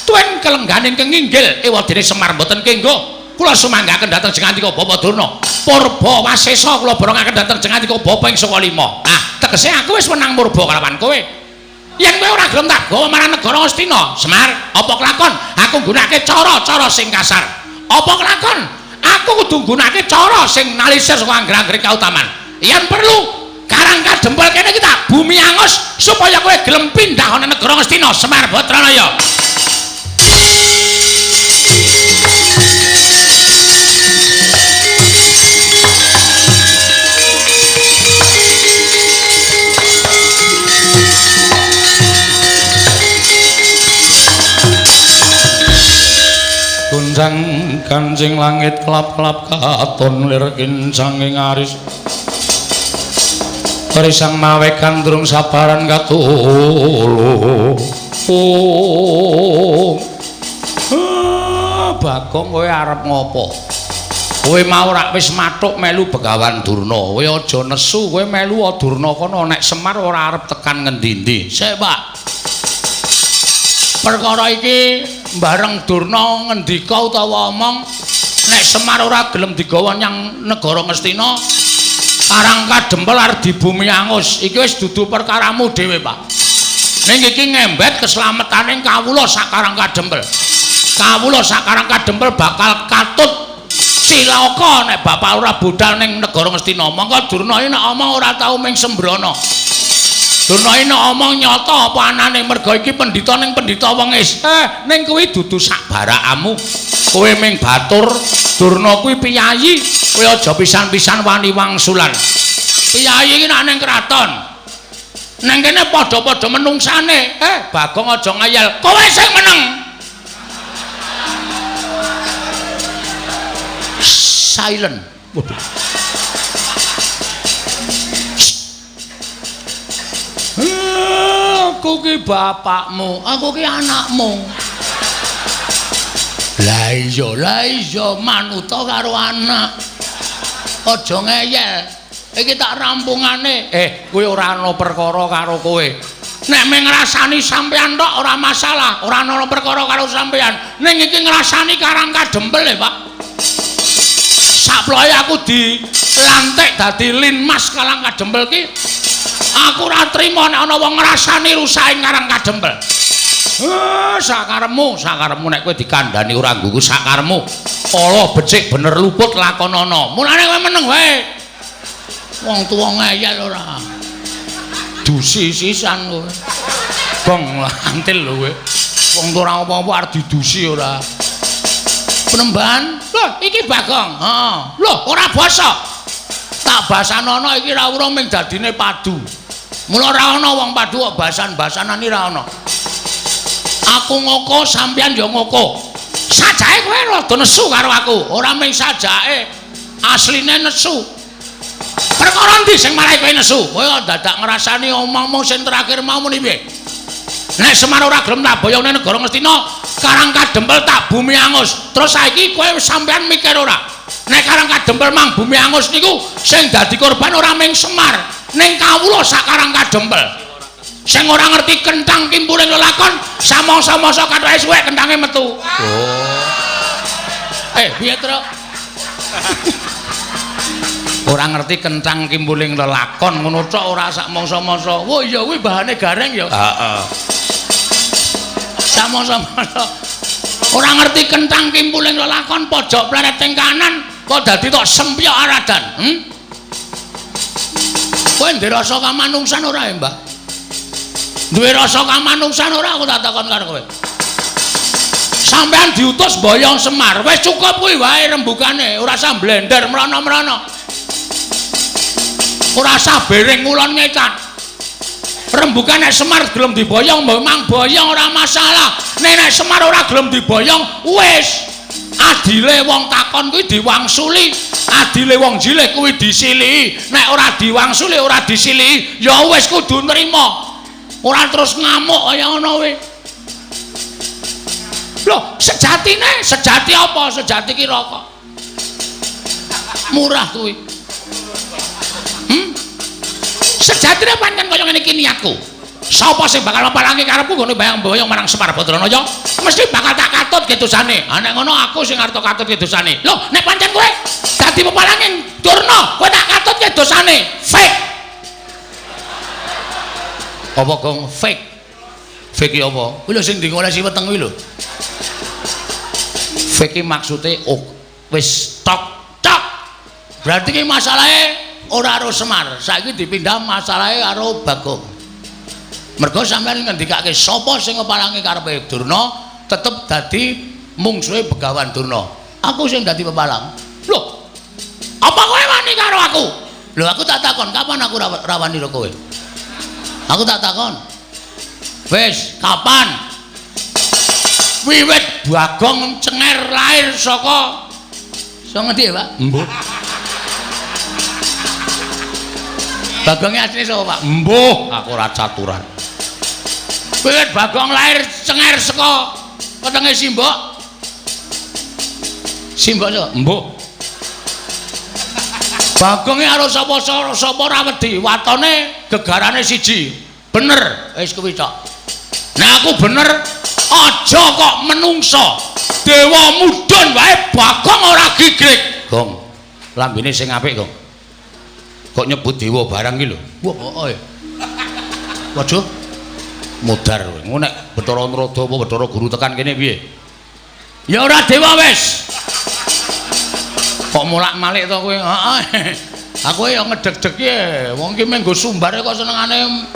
tuen kelengganing kenginggil ewadene Semar mboten kenggo. Kula sumanggaken dhateng Jengandika Bapak Durna. Purba Wasesa kula borongaken dhateng Jengandika Bapak ing Saka 5. Ah, tegese aku wis menang murba kalawan kowe. Yen kowe ora gelem tak gawa marang negara Ngastina, Semar, apa kelakon? Aku nggunakake cara-cara sing kasar. Apa kelakon? Aku kudu nggunakake cara sing nalisir saka angger-angger kautaman. Yen perlu Karang Kadempel kene kita bumi angus supaya kowe gelem pindah ana negara Ngastina, Semar Batranaya. Gunjang kancing langit kelap-kelap katon lir kincanging aris Risang mawe kandrung sabaran katulu Bagong kowe arep ngopo? Kowe mau rak wis mathuk melu Begawan Durna. Kowe aja nesu, kowe melu Durna kono nek Semar ora arep tekan ngendi-endi. Sik, Pak. Perkara iki bareng Durna ngendika utawa omong nek Semar ora gelem digawa nyang negara Ngastina, Karang Kadempel arep di bumi angus. Iki wis dudu perkaramu dhewe, Pak. Ning iki ngembet keselametaning kawula sak Karang Kadempel. Kawula sak Karang Kadempel bakal katut cilaka nek bapak ora budal ning negara Ngastina. Monggo Durna iki nek omong ora tau ming sembrono. Durna iki nek omong nyata apa anane merga iki pendhita ning pendhita wengis. Ning kuwi dudu sak barakamu. Kowe ming batur, Durna kuwi piyayi. Kowe aja pisan-pisan wani wangsulan. Piyayi iki nek ning kraton. Nang kene padha-padha menungsane. Bagong aja ngayal. Kowe sing meneng. Silent. Waduh. Aku ki bapakmu, aku ki anakmu. Lah iya manuta karo anak. Aja ngeyel. Iki tak rampungane. Kowe ora ana perkara karo kowe. Nek mung ngrasani sampean tok ora masalah, ora ana perkara karo sampean. Ning iki ngrasani Karang Kadempel Pak. Saploe aku dilantik dadi linmas Karang Kadempel ki. Aku ora trima nek ana wong ngrasani rusake Karang Kadempel. Sakaremu nek kowe dikandhani ora nggugu sakaremu. Ala becik bener luput lakonana. Mulane kowe meneng wae. Wong tuwa ngeyel ora. Dusi sisan kowe. Bong lantil lho kowe. Wong ora apa-apa arep didusi ora. Penembahan? Loh, iki Bagong. Heeh. Loh, ora basa. Tak basanono iki ra urung ming dadine padu. Mula ora ana wong padu kok basan-basanan iki ra ana. Aku ngoko sampeyan ya ngoko. Sajake kowe rada nesu karo aku. Ora ming sajake. Asline nesu. Perkara ndi sing marai kowe nesu? Kowe dadak ngrasani omongmu sing terakhir mau muni piye? Nek Semar ora gelem tak boyongne negara Ngastina, Karang Kadempel tak bumi angus. Terus saiki kowe sampean mikir ora? Nek Karang Kadempel mang bumi angus niku sing dadi korban ora ming Semar, ning kawula sak Karang Kadempel. Sing ora ngerti kenthang kimpuling lelakon, samangsa-mangsa kathoke suwek kenthange metu. Piye, Truk? Ora ngerti kenthang kimpuling lelakon ngono tok ora sak mangsa-mangsa. Wah iya kuwi bahane gareng ya. Heeh. Samangsa-mangsa. Ora ngerti kenthang kimpuling lelakon pojok pleret teng kanan kok dadi tok sempyok aradan. Kowe ndek rasa kamanungsan ora ya, Mbak? Duwe rasa kamanungsan ora aku tak takon karo kowe. Sampeyan diutus boyong Semar, wis cukup kuwi wae rembugane, ora usah blender mrono-mrono. Ora usah bereng ngulon ngecan. Rembugan nek Semar gelem diboyong memang boyong ora masalah. Nek Semar ora gelem diboyong wis adile wong takon kuwi diwangsuli, adile wong jilih kuwi disiliki. Nek ora diwangsuli ora disiliki ya wis kudu nrimo. Ora terus ngamuk kaya ngono kuwi. Loh, sejati apa? Sejati ki rokok. Murah kuwi. Sejatine pancen kaya ngene iki niatku. Sapa sing bakal mepalangi karepku ngene bayang-bayang marang Semar Badranaya? Mesti bakal tak katut ge dosane. Nek ngono aku sing arep katut ge dosane. Lho, nek pancen kowe dadi pepalangi Durna, kowe tak katut ge dosane. Fake. Apa gong fake? Fake iki apa? Kuwi lho sing dingolesi weteng kuwi lho. Fake iki maksude wis tok. Berarti ki masalahe ora karo Semar, saiki dipindah masalahe karo Bagong. Mergo sampeyan ngendikake sapa sing ngepalangi karepe Durna, tetep dadi mungsuhe Begawan Durna. Aku sing dadi pepalang. Loh. Apa kowe wani karo aku? Lho aku tak takon, kapan aku ra wani karo kowe? Aku tak takon. Wis, kapan? Wiwit Bagong Cenger lahir saka ngendi, Pak? Mbuh. Bagongnya asli sapa, Pak? Mbuh, aku ora caturan. Wiwit Bagong lahir Cenger saka wetenge Simbok. Simbok sapa? Mbuh. Bagongnya karo sapa ora wedi, watone gegarane siji. Bener, wis kuwi tok. Nek aku bener, aja kok menungso. Dewa mudhun wae Bagong ora gigrik. Gong, lambene sing apik, Gong. Kok nyebut dewa barang ki lho. Wah, waduh. Mudar kowe. Ngono nek Bathara Narada apa Bathara Guru tekan kene piye? Ya ora dewa wis. Kok mulak-malik to kowe? Heeh. Aku ya ngedeg-deg ya. Wong ki menggo sumbare kok senengane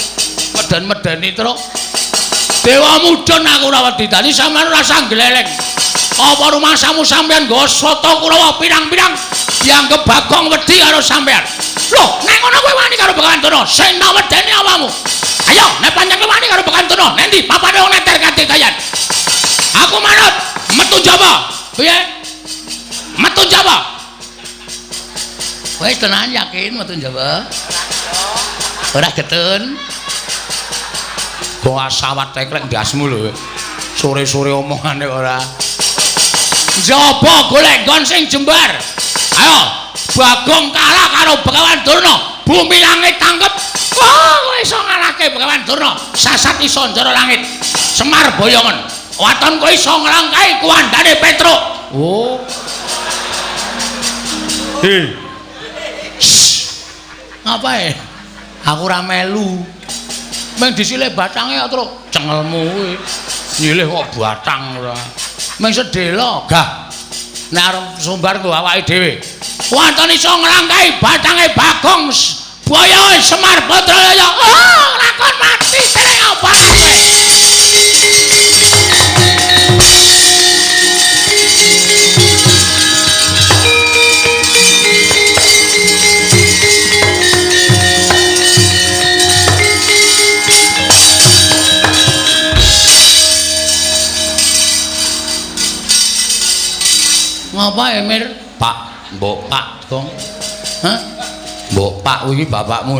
medan-medani truk. Dewa mudun aku ora wedi. Dadi sampean rasa gleleng. Apa rumahsamu sampean nggawa soto Kurawa pirang-pirang dianggep Bagong wedi karo sampean. Loh, nek ngono kowe wani karo Bagantuna, sing tak wedeni awamu. Ayo, nek pancen kowe wani karo Bagantuna, nek ndi papane wong neter kanthi dayan. Aku manut metu Jawa. Piye? Metu Jawa. Kowe tenan yakin metu Jawa? Ora getun. Goa sawat teklek ndasmu lho. Sore-sore omongane ora. Njaba golek nggon sing jembar. Ayo, Bagong kalah karo Begawan Durna. Bumi langit tanggep. Wah, kowe iso ngalahke Begawan Durna. Sasat iso njara langit. Semar boyongan. Waton kowe iso nglangkai kuwandane Petruk. Oh. Ngapae? Aku ora melu. Meng disilih batange kok terus cengelmu kowe. Nyilih kok batang ora. Meng sedhela gah. Nek arep sumbar nggo awake dhewe. Wonten iso nglangkai batange Bagong Boyo Semar Badraya. Oh, lakon mati tereng apa kowe? Ngapa Emir? Pak, mbok Pak, Gong. Hah? Mbok Pak iki bapakmu.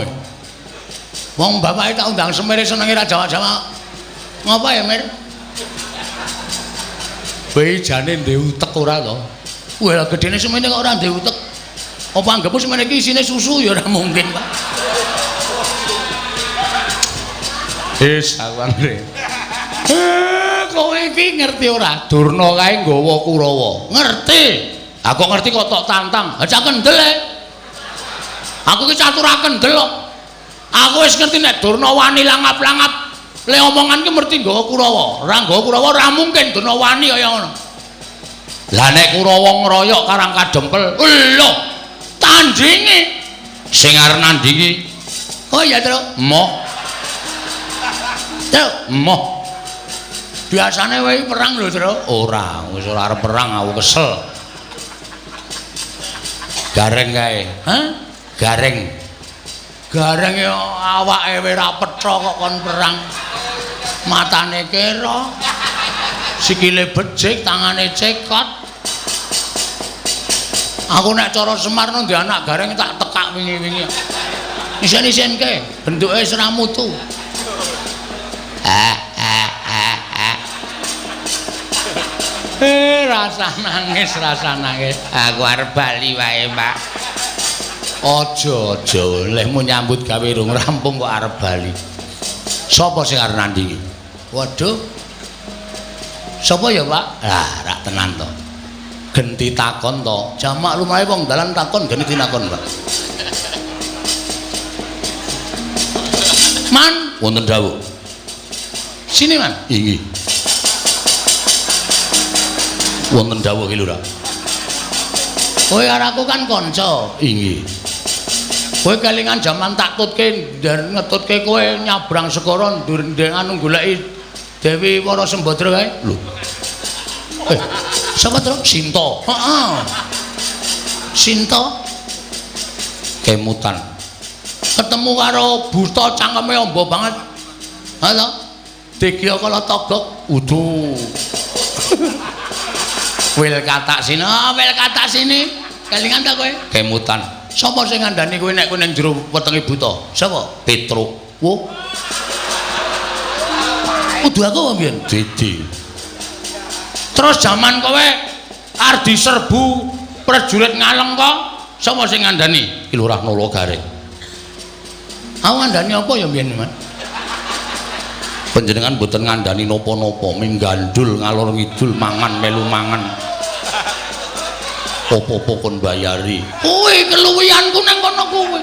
Wong bapake tak undang semere senenge ra Jawa-Jawa. Ngapa Emir? Kowe jane ndek utek ora to? Wah, gedene semene kok ora ndek utek. Apa anggapmu semene iki isine susu ya ora mungkin, Pak. Sawangre. Kowe iki ngerti ora? Durna kae nggawa Kurawa. Ngerti. Aku ngerti kok tok tantang. Aja kendel. Aku ki catur kendel kok. Aku wis ngerti nek Durna wani langap-langap. Le omongan ki mesti nggawa Kurawa. Ora nggawa Kurawa ora mungkin Durna wani kaya ngono. Lah nek Kurawa ngroyok Karang Kadempel, lho, tandingi. Sing arep nandingi. Oh iya, Truk. Moh. Truk, moh. Biasane kowe perang lho, Tru. Ora, wis ora arep perang aku kesel. Gareng kae. Hah? Gareng. Gareng yo awake ora petha kok kon perang. Matane kira. Sikile becik, tangane cekot. Aku nek cara Semar nang anak gareng tak tekak wingi-wingi. Isen-isenke, bentuke ora mutu. Rasa nangis. Aku arep bali wae, Pak. Aja, lehmu nyambut gawe rung rampung kok arep bali. Sapa sing arep nandingi? Waduh. Sapa ya, Pak? Lah, rak tenan to. Genti takon to. Jamak lumahe wong dalan takon genti takon, Pak. Man, wonten dawuh. Sini, Man. Inggih. Wonten dawuh iki lho, Ra. Kowe karo aku kan kanca. Inggih. Kowe kelingan jaman tak tutke ngetutke kowe nyabrang segara anu goleki Dewi Wara Sembadra kae. Lho. Sapa to? Sinta. Heeh. Sinta kemutan. Ketemu karo buta cangkeme amba banget. Ha to? Degya kala togok udu. Wil katak sini. Kelingan ta kowe? Kemutan. Sapa sing ngandani kowe nek kowe ning jero wetenge buta? Sapa? Petruk. Wo. Kudu aku apa mbiyen? Didi. Terus jaman kowe arep diserbu prajurit Ngaleng kok, sapa sing ngandani? Ki Lurah Nala Gareng. Aku ngandani apa ya mbiyen, Mas? Panjenengan mboten ngandani napa-napa, minggandul ngalor ngidul mangan melu mangan. Apa-apa kon bayari. Kowe keluwianku nang kono kowe.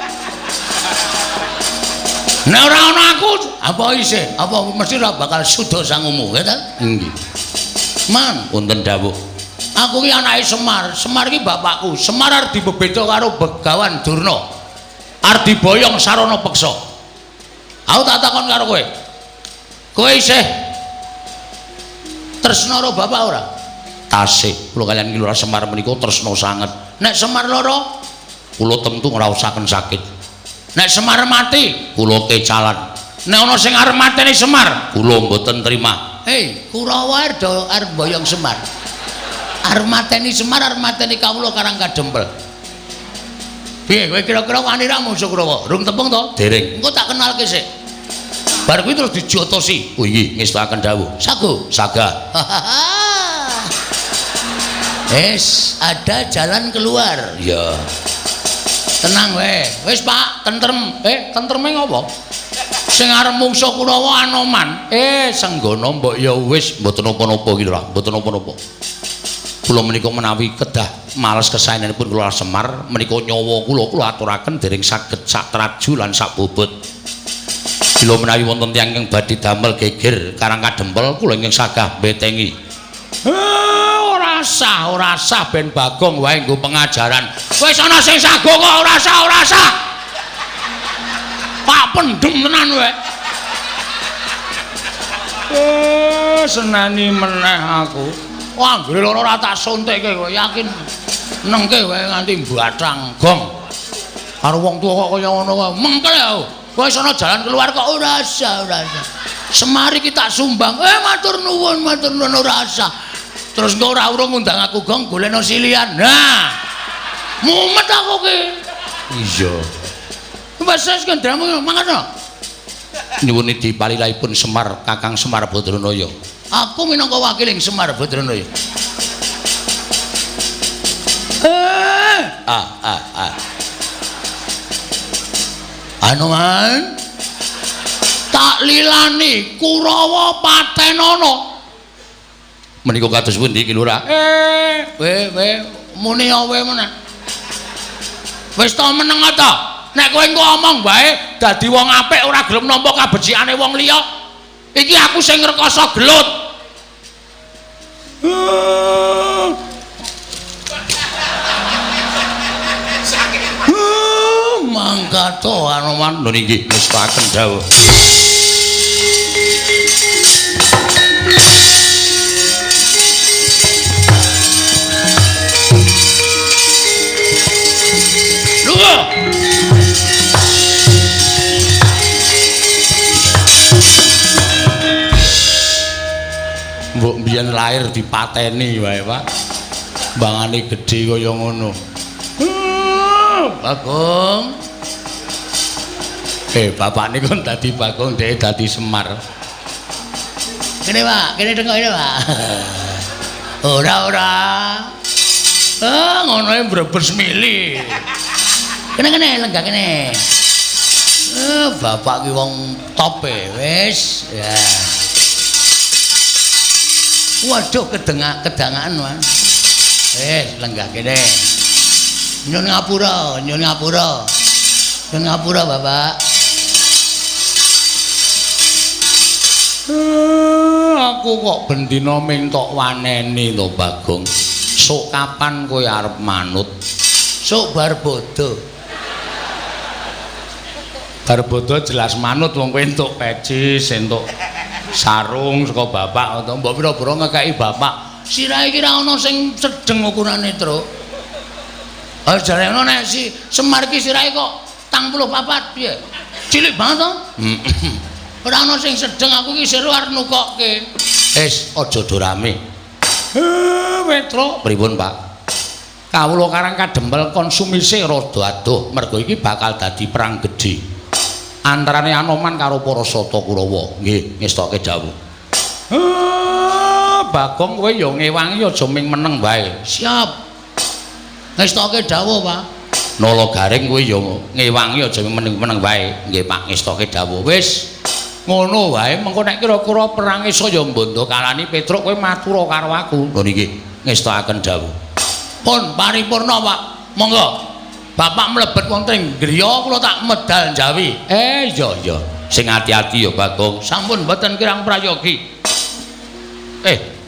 Nek ora ana aku, apa isih? Apa mesti ora bakal suda sangumu, ya ta? Nggih. Man, wonten dawuh. Aku ki anake Semar. Semar ki bapakku. Semar arep dibebeda karo Begawan Durna. Arep diboyong sarana peksa. Aku tak takon karo kowe. Kowe isih tresna karo bapak ora? Tasih. Kula kaliyan Ki Lurah Semar menika tresna sanget. Nek Semar lara, kula tentu ngraosaken sakit. Nek Semar mati, kula kecalan. Nek ana sing arep mateni Semar, kula mboten trima. Hei, Kurawa arep boyong Semar. Arep mateni Semar, arep mateni kawula Karang Kadempel. Piye kowe kira-kira wani ra musuh Kurawa? Rung tepung to? Dereng. Engko tak kenalke sik. Bar kuwi terus dijotosi. Oh nggih, ngestaken dawuh. Sago, sagah. Ada jalan keluar. Ya. Tenang wae. Wis Pak, tentrem. Tentreme ngopo? Sing arep mungsuh Kurawa Anoman. Senggana mbok ya wis mboten napa-napa iki lho, mboten napa-napa. Kula menika menawi kedah males kesaenanipun kula Semar menika nyawa kula aturaken dereng saged sak traju lan sak bobot. Bila menawi wonten tiyang ingkang badhe damel geger Karang Kadempel kula ingkang sagah betengi. Ora sah ben Bagong wae nggo pengajaran. Wis ana sing sago kok ora sah. Pak pendem tenan wae. Senani meneh aku. Wah, anggere lara ora tak suntikke kowe yakin nengke wae nganti mbathang gong. Karo wong tuwa kok kaya ngono wae. Mengkel ya. Kowe sono jalan keluar kok ora sah. Semari ki tak sumbang. Matur nuwun ora sah. Terus engko ora urung ngundang aku gong golekno silian. Nah. Mumet aku ki. Iya. Wes kendramu mangan. Nyuwun dipalilahipun Semar Kakang Semar Badranaya. Aku minangka wakiling Semar Badranaya. Anoman tak lilani Kurawa patenana. Menika kados pundi Ki Lurah? Muni awe meneh. Wis ta meneng ta? Nek kowe engko omong bae dadi wong apik ora gelem nampa kabecikane wong liya. Iki aku sing ngrekoso gelut. Mangkato Anoman lho nggih ngestaken dawuh. Mbok mbiyen lahir dipateni wae, Pak. Mbangane gedhe kaya ngono. Bagong. Bapak niku dadi Bagong, dhek dadi Semar. Kene, Pak, kene tengok ini, Pak. Ora. Ngono e mbrebes mili. Kene lenggah kene. Bapak ki wong top wis. Ya. Waduh kedangaan man. Lenggah kene. Nyun ngapura Bapak. Aku kok bendina mintok waneni to Bagong. Sok kapan kowe arep manut? Sok bar bodo. Bar bodo jelas manut wong kowe entuk pecis, entuk sarung saka bapak utawa mbok pira-pira ngekeki bapak. Sirahe iki ra ana sing sedeng ukurane, Truk. Jare ngono nek si Semar ki sirahe kok 44 piye? Cilik banget to? Ora ana sing sedeng aku ki sira arep nukokke. Aja do rame. Truk. Pripun, Pak? Kawula Karang Kadempel konsumise rada adoh mergo iki bakal dadi perang gedhe antarane Anoman karo para Sata Kurawa. Nggih, ngestoke dawuh. Bagong kowe ya ngewangi aja ming meneng wae. Siap. Ngestoke dawuh, Pak. Nala Garing kowe ya ngewangi aja ming meneng wae. Nggih, Pak, ngestoke dawuh. Wis ngono wae, mengko nek kira-kira perang saya mbondo kalani Petruk kowe matura karo aku. Lho niki ngestokaken dawuh. Pun paripurna, Pak. Monggo. Bapak mlebet wonten griya kula tak medal njawi. Iya. Sing ati-ati ya, Bagong. Sampun mboten kirang prayogi.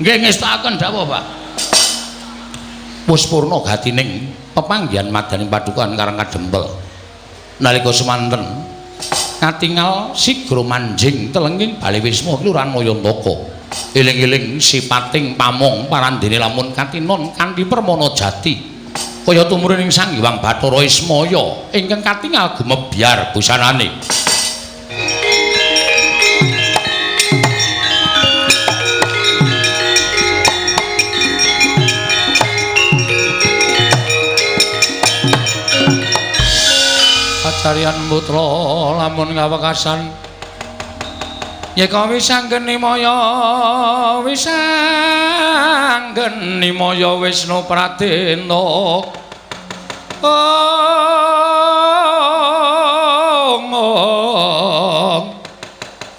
Nggih ngestaken dawuh, Pak. wis purna gatining pepanggihan madaning padukan Karang Kadempel. Nalika semanten katingal sigra manjing telenging Bali Wisma Kelurahan Mayantaka. Eling-eling sipating pamong parandene lamun katinon kanthi permana jati kaya tumurining Sang Hyang Bathara Ismaya ingkang katingal gumebyar busanane. Carian putra lamun ngawekasan yeka wisanggeni maya Wisnu Pradena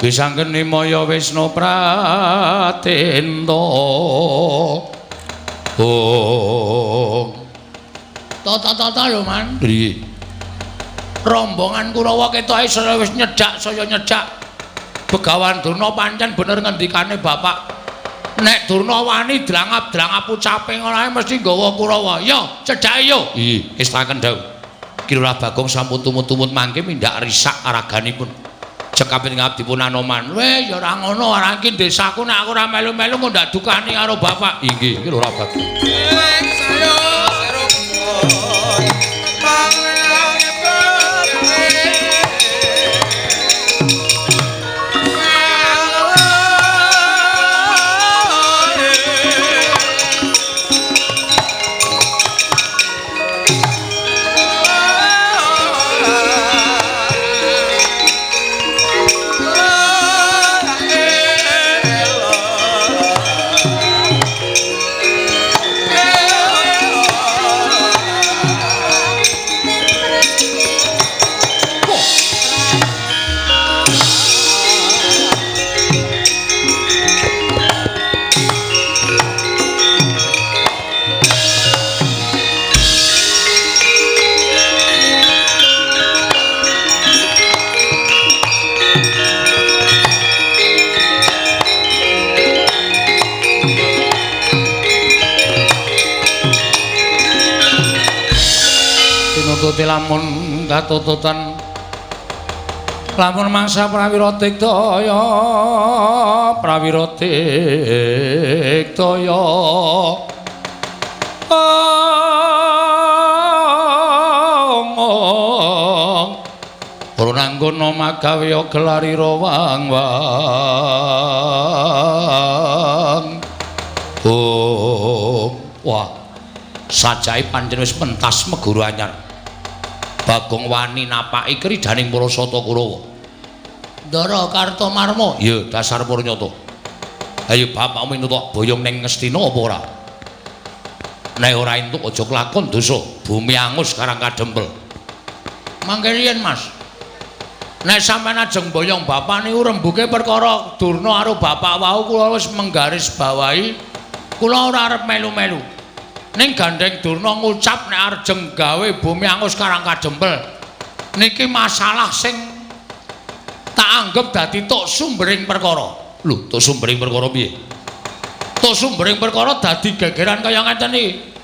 wisanggeni maya Wisnu Pradena Tata lho Man. Piye? Rombongan Kurawa ketoke wis nyedak saya nyedak. Begawan Durna pancen bener ngendikane Bapak. Nek Durna wani drangap-drangap ucape ngono ae mesti nggawa Kurawa. Yo, cedhake yo. Nggih, istaken dawuh. Ki Lurah Bagong sampun tumut-tumut mangke mindak risak araganipun. Cekaping ngabdipun Anoman. Weh, ya ora ngono, ora iki desaku nek aku ora melu-melu kok ndak dukani karo Bapak. Inggih, Ki Lurah Bagong. Lamun katututan lamun mangsa prawira digdaya ora nanggono magawe gelarira wang-wang wah sajae pancen wis pentas meguru anyar. Bagong wani napaki kridaning para sata Kurawa. Ndara Kartomarma. Ya, dasar Purnyata. Ayo bapakmu entuk boyong ning Ngastina apa ora? Nek ora entuk aja kelakon dosa. Bumi angus Karang Kadempel. Mangke riyen, Mas. Nek sampean ajeng boyong bapak niku rembuge perkara Durna karo bapak wau kula wis menggaris bawahi. Kula ora arep melu-melu. Ning gandeng Durna ngucap nek arep gawe bumi angus Karang Kadempel niki masalah sing tak anggap dadi tok sumbering perkara. Lho, tok sumbering perkara piye? Tok sumbering perkara dadi gegeran kaya ngeten iki.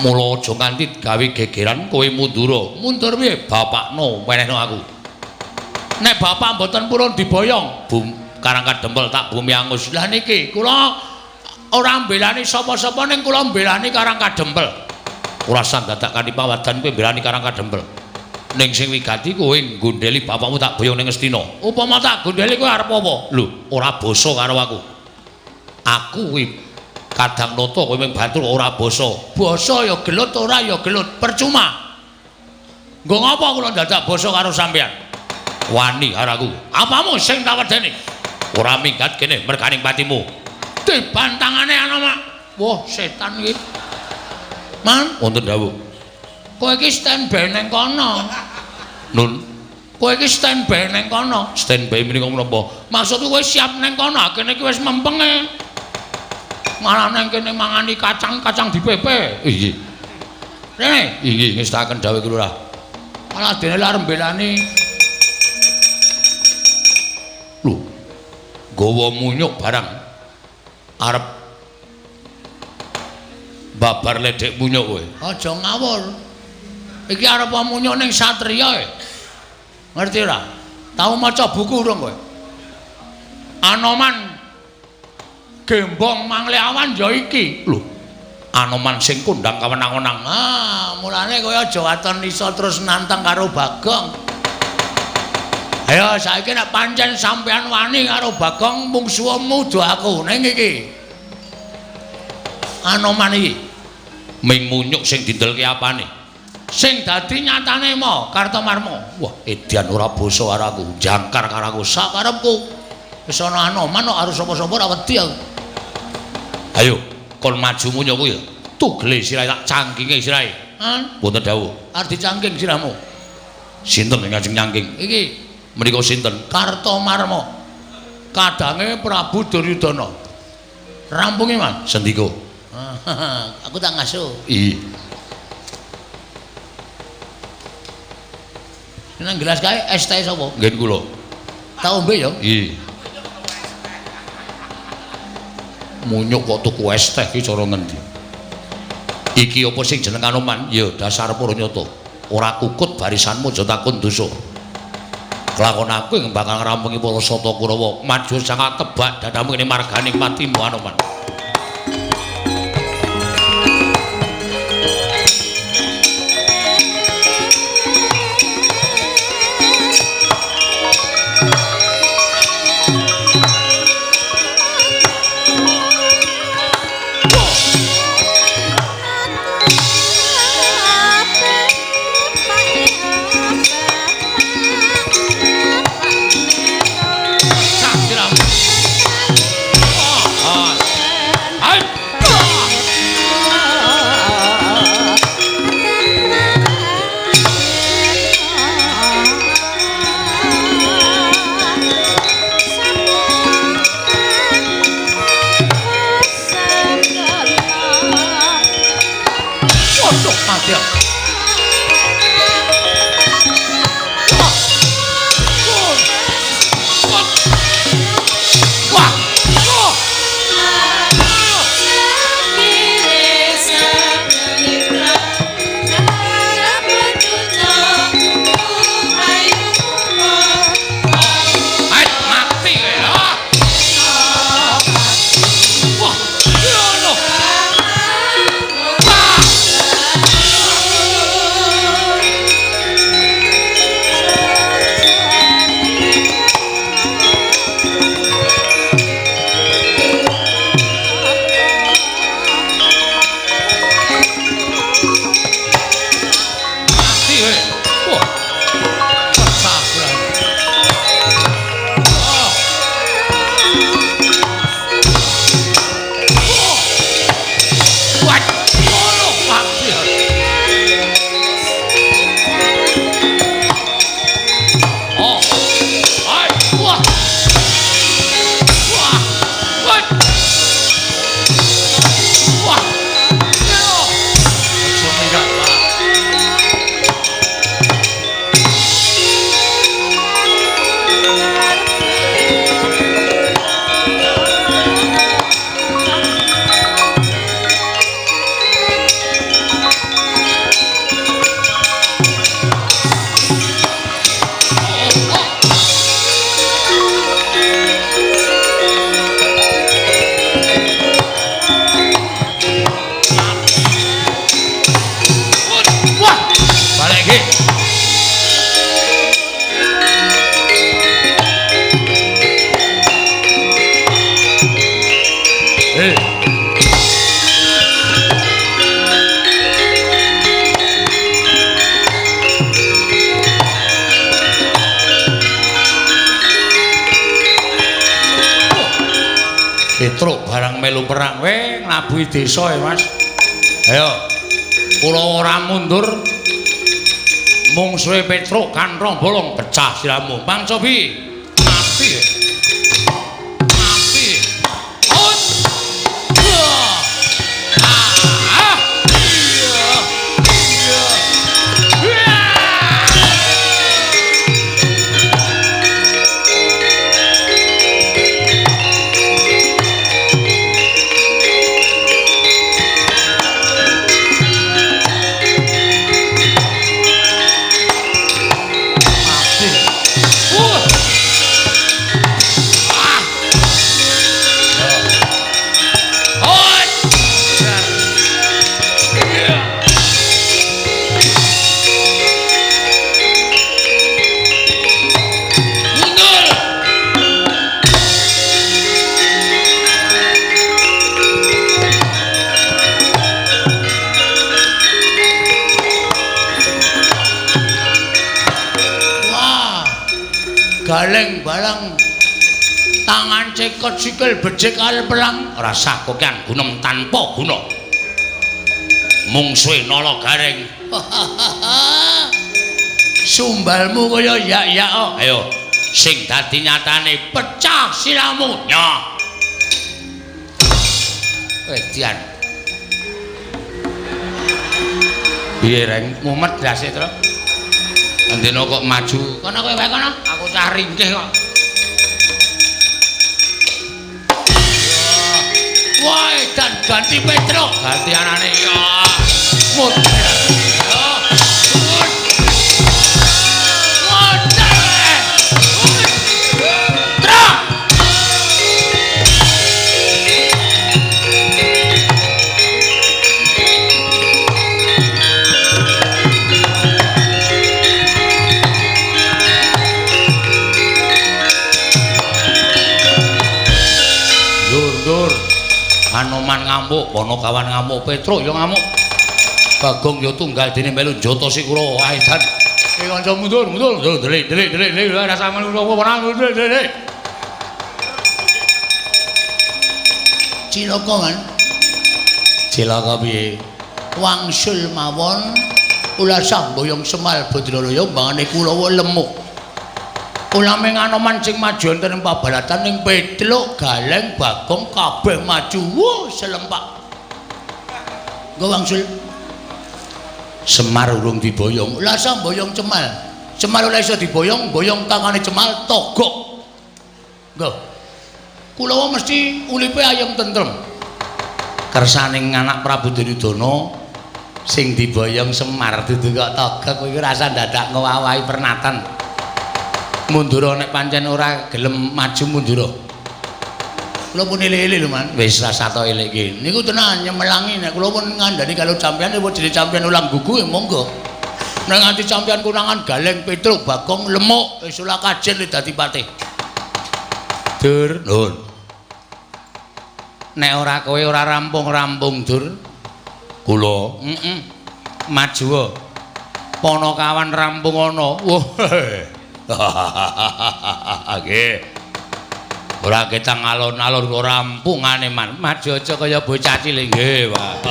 Mula aja nganti gawe gegeran kowe mundur. Mundur piye? Bapakno wenehno aku. Nek bapak mboten purun diboyong, Karang Kadempel tak bumi angus. Lah niki kula ora mbelani sapa-sapa ning kula mbelani Karang Kadempel. Ora sandadak kanthi pawadan kowe mbelani Karang Kadempel. Ning sing wigati kowe nggondheli bapakmu tak boyong ning Ngastina. Upama tak gondheli kowe arep apa? Lho, ora basa karo aku. Aku kuwi kadang nata kowe mung batur ora basa. Basa ya gelut ora ya gelut, percuma. Nggo ngapa kula dadak basa karo sampean? Wani karo aku. Apamu sing tak wedeni? Ora minggat kene merganing patimu. Dibantangane ana mak. Wah, setan iki. Man, wonten dawuh. Kowe iki standby ning kono. Nun, kowe iki standby ning kono. Standby menika menapa? Maksudku kowe siap ning kono, kene iki wis mempenge. Malah nang kene mangani kacang-kacang dipepe. Nggih. Rene, Nggih, ngestaken dawuh Lurah. Malah dene arep mbelani. Lho. Gawa munyuk barang arep Babar ledek munyuk kowe. Aja ngawur. Iki arep munyuk ning satriya e. Ngerti ora? Tau maca buku urung kowe? Anoman Gembong Mangleawan ya iki. Lho. Anoman sing kondang kawenang-wenang. Mulane kowe aja waton iso terus nantang karo Bagong. Ayo saiki nek pancen sampean wani karo Bagong mungsuhmu do aku ning iki. Anoman iki ming munyuk sing dindelke apane? Sing dadi nyatane mo Kartomarma. Wah, edian ora basa karo aku, jangkar karo aku sak karepku. Wis ana Anoman kok arep sapa-sapa ora wedi aku. Ayo, kon maju munyuk kuwi. Tugele sirahe tak cangkinge sirahe. Mboten dawuh. Arep dicangking sirahmu. Sinten sing ngajeng nyangking? Iki menika sinten? Kartomarma. Kadange Prabu Duryudana. Rampunge, Mas. Sendika. Aku tak ngasuh. Iya. Nang gelas kae es teh sapa? Nggen kula. Tak ombe ya. Iya. Munyuk kok tuku es teh ki cara ngendi? Iki apa sing jeneng Anoman? Ya dasar Puranyata. Ora kukut barisanmu aja takon dosa. Kelakon aku yang bakal ngrampungi para sata Kurawa. Maju sangat tebak dadamu kene marganing patimu Anoman. Petruk barang melu perang nglabuhi desa Mas. Ayo. Kula ora mundur. Mungsuhe Petruk kanthong bolong pecah siramu. Bang Cobi. Mati. Mati. Hot. galeng balang tangan cekot sikil becik kal pelang rasa kokian gunem tanpa guna mungsuhe nala gareng sumbalmu kaya yak-yak ayo sing dadi nyatane pecah silamu nya wedian piye reng mumet blase to andene kok maju kono kowe wae kono aku cah ringkih kok wah dan ganti Petro ganti anane ya mut Anoman ngamuk, Ponokawan ngamuk, Petro ya ngamuk. Bagong ya tunggal dene melu Jata Sikura wae dan. Iki kanca mundur. Delik rasa melu apa delik. Cilaka kan? Cilaka piye? Wangsul mawon ulah samboyong Semal Badralaya mbangane Kulawa lemuk. Ulame Anoman sing maju enten ing pabalatan ning Petruk Galeng Bagong kabeh maju wuh selempak nggo wangsul Semar urung diboyong lah samboyong Cemal ora iso diboyong boyong tangane Cemal togok nggo Kulawa mesti ulipe ayem tentrem kersaning anak Prabu Duryudana sing diboyong Semar dudu kok togok kowe rasa dadak ngowahi pernatan mundur nek pancen ora gelem maju mundur. Kula pun elek-elek lho, Man. Wis rasa to elek iki. Niku tenan nyemelangi nek kula pun ngandani kalau sampeyan wis jadi sampeyan ulang gugu ya monggo. Nek nganti sampeyan kunangan Galeng Petruk Bagong lemuk wis ora kajen dadi patih. Dur, nun. Nek ora kowe ora rampung-rampung, Dur. Kula, maju. Ponokawan rampung ana. Wah. Nggih. Ora ketang alon-alon kok rampungane man. Maju aja kaya bocah cilik nggih, Pak.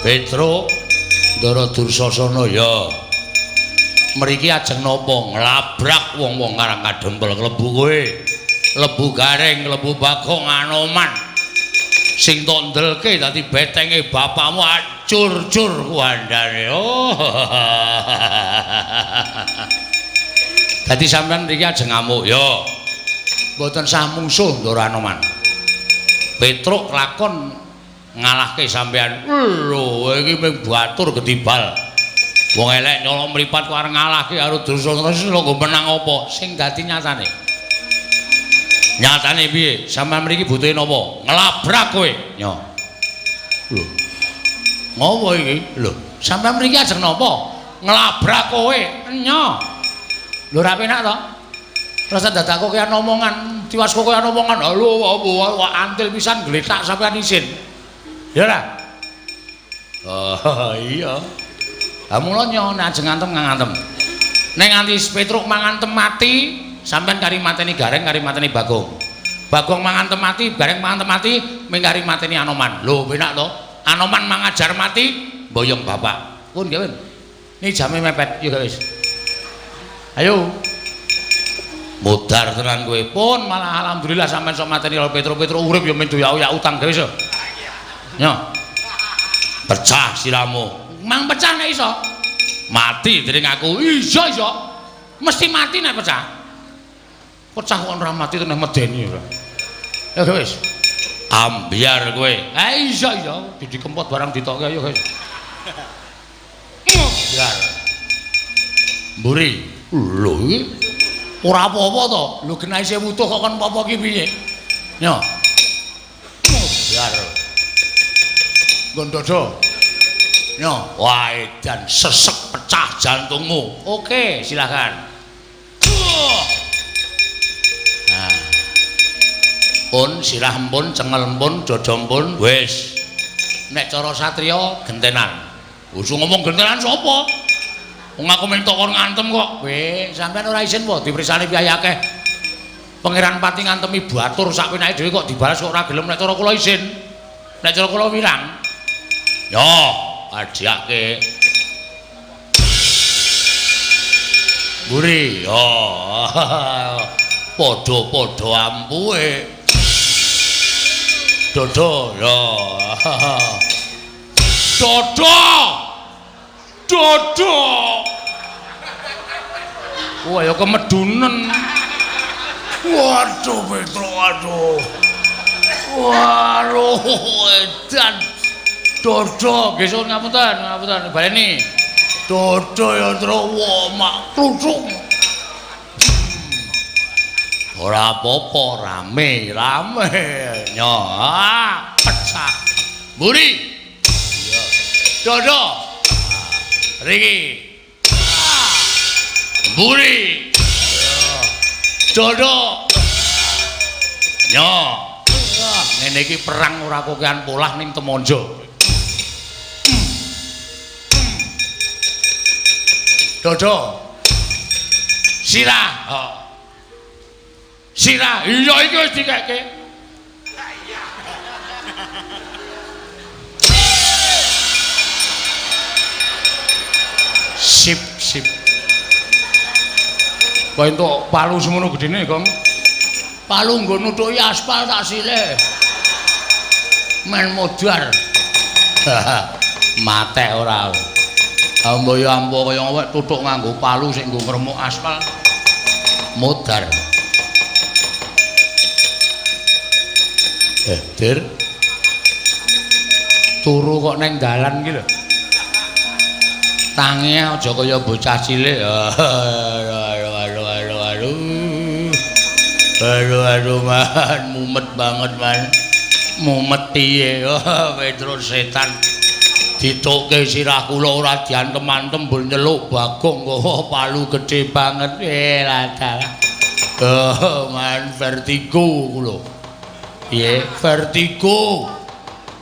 Petruk Ndara Dursasana ya mriki ajeng napa nglabrak wong-wong karang kadempel klebu kowe lebu Gareng lebu Bagong Anoman sing tok ndelke dadi betenge bapakmu acur-cur kuandane dadi sampean mriki ajeng ngamuk ya mboten sah mungsuh Ndara Anoman Petruk lakon ngalahke sampean lho iki mung batur gedibal wong elek nyolong mripat karo ngalahke karo Dursasana lho nggo menang apa sing dadi nyatane piye sampean mriki butuhe napa nglabrak kowe nya lho ngopo iki lho sampean mriki ajeng napa nglabrak kowe nya lho ra penak to rasa dadak kokean omongan tiwas kokean omongan lho antil pisan gletak sampean isin ya ora? Oh iya. Lah mula nyo nek ajeng ngantem ngantem. Nek nganti Petruk mangantem mati, sampean kari mateni Gareng kari mateni Bagong. Bagong mangantem mati, Gareng mangantem mati, ming kari mateni Anoman. Lho penak to? Anoman mangajar mati, boyong bapak. Pun nggih, Ini jame mepet ya guys. Ayo. Modar tenan kowe. Pun malah alhamdulillah sampean sok mateni Petro urip ya men doyak utang gawe iso. Yo. Pecah siramu. Mang pecah nek iso. Mati dening aku. Iso. Mesti mati nek pecah. Pecah kok ora mati tenan medeni ora. Ya guys. Ambiar kowe. Ha iso. Didi kempot barang ditokke ayo guys. Biar. Mburi. Lho iki ora apa-apa to. Lho genah isih wutuh kok kon apa-apa ki piye? Yo. Biar. Gondodo. Yo, wah edan sesek pecah jantungmu. Oke, silakan. Nah. Pun sirah pun cengel pun dada pun wis. Nek cara satriya gentenan. Usung ngomong gentenan sapa? Wong aku mung tok kon ngantem kok. Weh, sampean ora isin po diprisani piye akeh. Pangeran Pati ngantemi batur sak penake dhewe kok dibalas kok ora gelem nek cara kula isin. Nek cara kula wirang. Yo, ajake. Buri, yo. Padha-padha ampuhe. Dodo, yo. Dodo. Wah, ya kemedunen. Waduh, Petro, waduh. Waduh, edan. Dodo, gesuk ngapunten, baleni. Dodo ya, Tru, wah, mak klucuk. Ora apa-apa, rame. Nyo, pecah. Buri. Dodo. Riki. Buri. Dodo. Nyo. Ngene iki perang ora kokean polah ning Temonjo. Dodo. Sirah. Sirah. Iya iki wis dikeke. Sip. Kok entuk palu semono gedene, Kong? Palu nggo nutuki aspal tak sile. Men modar. Matek ora. Amboyo ampo kaya awak tutuk nganggo palu sing nggo ngremuk aspal. Modar. Dir. Turu kok neng dalan iki lho. Tangi aja kaya bocah cilik. Aduh man, mumet banget man. Mumet piye? Petro setan. Ditukke sirah kula ora diantem-antem mbul nyeluk Bagong kok palu gedhe banget. Ladalah. Man vertigo kula. Piye? Vertigo.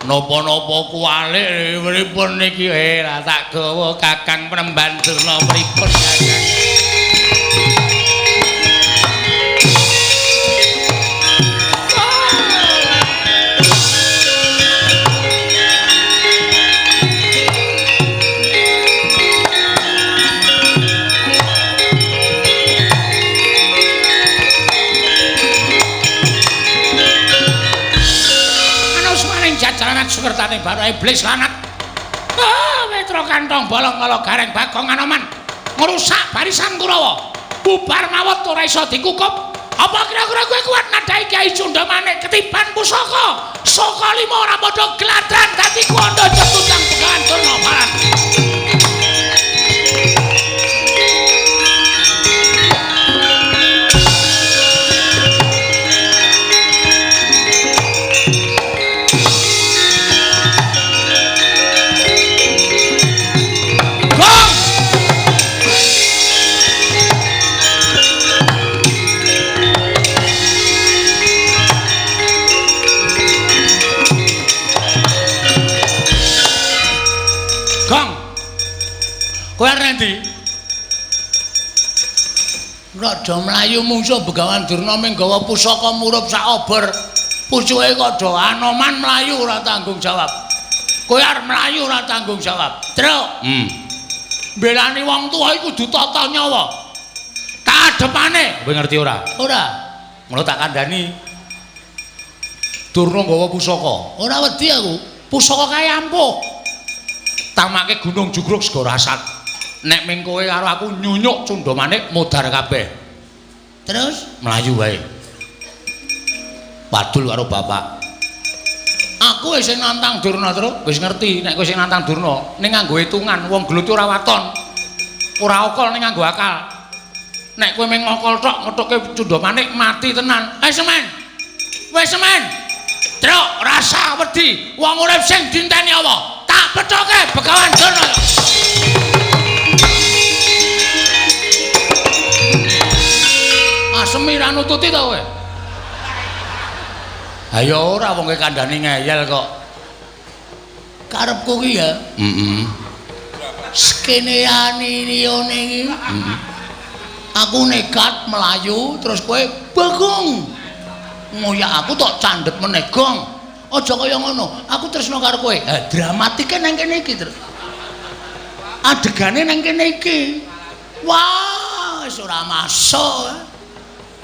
Napa-napa kuwalik pripun niki lah tak gawa Kakang Penemban Durna pripun Kakang. Sukertane baru iblis lanat. Petro kantong bolong kala gareng Bagong Anoman ngrusak barisan Kurawa. Bubar mawon ora iso dikukup. Apa kira-kira kowe kuat nadahi Kyai Jundamane ketiban pusaka? Saka 5 ora padha gladran dadi kondo cetutang Begawan Durna Baran. Kowe arep ndi? Rada mlayu mungsuh Begawan Durna ming gawa pusaka murup sak obor. Pucuke kok do Anoman mlayu ora tanggung jawab. Kowe arep mlayu ora tanggung jawab. Truk. Mbelani wong tuwa iku kudu tata nyawa. Kadepane, kowe ngerti ora? Ora. Ngono tak kandhani. Durna nggawa pusaka. Ora wedi aku. Pusaka kae ampuh. Tamake gunung jugruk sego rasat. Nek ming kowe karo aku nyunyuk Cundha Manik modar kabeh. Terus mlayu wae. Padul karo bapak. Aku wis nantang Durna terus, wis ngerti nek kowe sing nantang Durna ning nganggo hitungan wong gelut ora waton. Ora okol ning nganggo akal. Nek kowe mung okol tok ngethuke Cundha Manik mati tenan. Semen. Wis semen. Truk rasa wedi wong urip sing dinteni apa? Tak pethoke Begawan Durna. Asemi ra nututi to kowe? Ayo ora wong kandhane ngeyel kok. Karepku ki ya. Skeneane liyane iki. Aku nekat melayu terus kowe bagong. Ngoyak aku tok candhet meneh, Gong. Aja kaya ngono. Aku tresno karo kowe. Ha dramatike nang kene iki, terus. Adegane nang kene iki. Wah, wis ora masuk.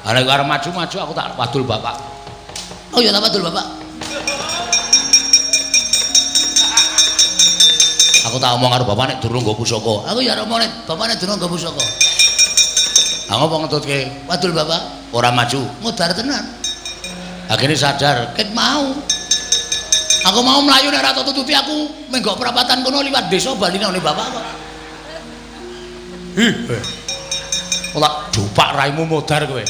Arek arep maju-maju aku tak padul bapak. Oh ya tak padul bapak. Aku tak omong karo bapak nek durung nggo pusaka. Aku ya omong nek bapak nek durung nggo pusaka. Aku ngomong ngetutke, padul bapak, ora maju, mudar tenan. Akhirnya sadar, ket mau. Aku mau melayu nek ora tututi aku menggok perapatan kono liwat desa baline bapak kok. Ora dupak raimu modar kowe.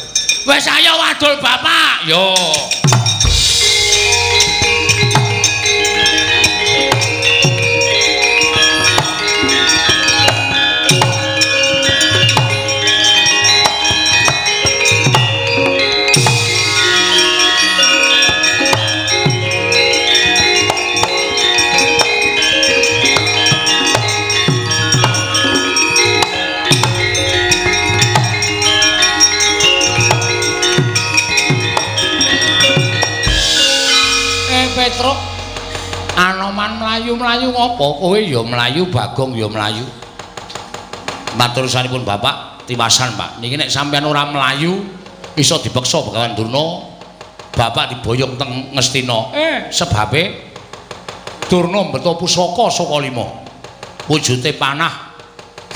Wis ayo wadul bapak. Yo. Petruk Anoman mlayu-mlayu ngopo kowe ya mlayu Bagong ya mlayu. Matur sanipun Bapak tiwasan Pak niki nek sampean ora mlayu iso dipeksa Begawan Durna Bapak diboyong teng Ngastina sebabe Durna mbeta pusaka saka 5 wujude panah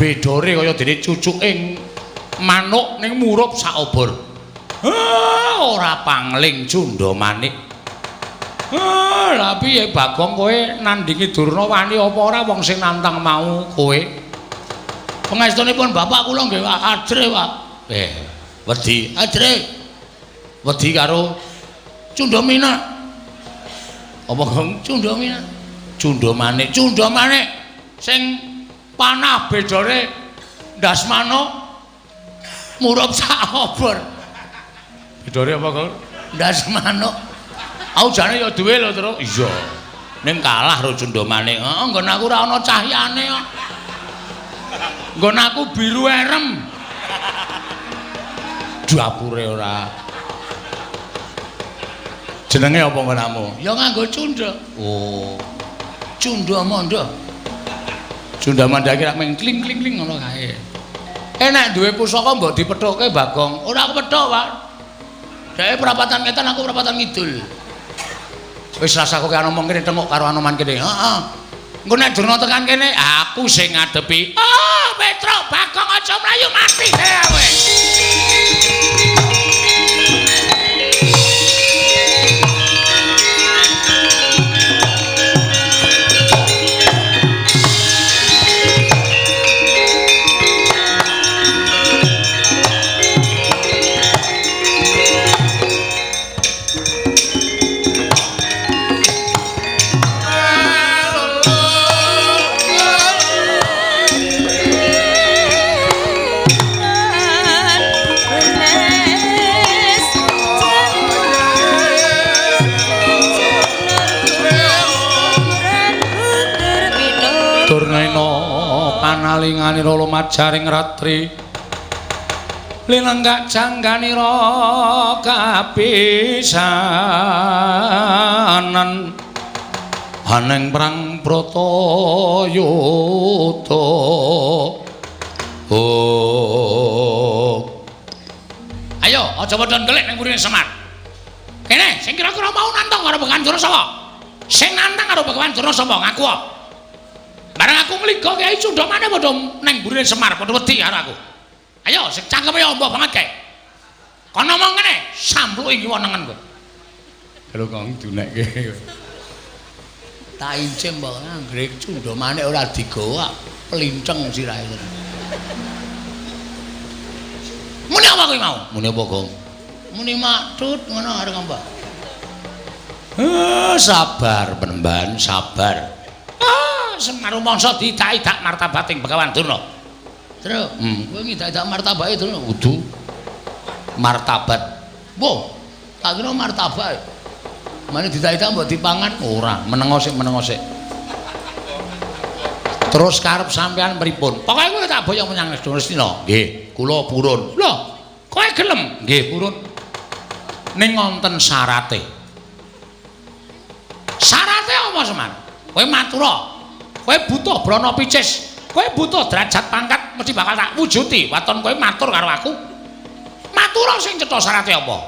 bedore kaya dene cucuking manuk ning murup sak obor. Ora pangling Cundha Manik. Lah piye Bagong kowe nandingi Durna wani apa ora wong sing nantang mau kowe? Pangestunipun bapak kula nggih adre, Pak. Wedi. Adre. Wedi karo Cundha Manik. Apa Gong? Cundha Manik. Cundha Manik. Cundha Manik sing panah bedore ndasmana murup sak obor. Bedore apa, Gong? Ndasmana. Aku jane ya duwe lho, Tru. Iya. Ning kalah karo Cundha Manik. Heeh, nggon aku ora ana cahyane kok. Nggon aku biru erem. Dapure ora. Jenenge apa nggonmu? Ya nganggo Cundha. Oh. Cundha Manda. Cundha Manda iki rak meng kling-kling ngono kae. Nek duwe pusaka mbok dipethuke Bagong. Ora aku pethuk, Pak. Dheke perapatan ngetan, aku perapatan ngidul. Wis rasaku karo omong kene tengok karo Anoman kene. Heeh. Engko nek Durna tekan kene, aku sing ngadepi. Oh, Petro, Bagong aja mlayu mati dhewe. Panalingani rolo majaring ratri linenggak jangganira kapisanan haneng perang Bratayuda. Oh. Ayo, aja padha ndelik nang mrene Semar. Kene, sing kira-kira mau nantang karo Begawan Durnasawa. Sing nantang karo Begawan Durnasawa ngaku. Bareng aku mligo Kyai Cundamane padha nang mrene Semar, padha wedi karo aku. Ayo, sing cangkeme amba banget kae. Kon ngomong kene, sampluki kiwa nengen kowe. Lho kok dunekke. Tak incim mbok anggere Cundamane ora digawa, pelinceng sirahe. Muni apa kowe mau? Muni apa, Gong? Muni maksud ngono areng apa? Sabar penemban, sabar. Semar mangsa didak-idak martabating Begawan Durna. Terus, kowe ngidak-idak martabake Durna Kudu martabat. Wo, tak kira martabak. Mane didak-idak mbok dipangan Ora, menengo sik. Terus karep sampean pripun? Pokoke kowe tak boyong menyang Lestina. Nggih, kula purun. Lho, kowe gelem? Nggih, purun. Ning wonten syarate. Syarate apa, Semar? Kowe matura. Kowe butuh brana picis. Kowe butuh derajat pangkat mesti bakal tak wujuti. Waton kowe matur karo aku. Matura sing cetha syarate apa?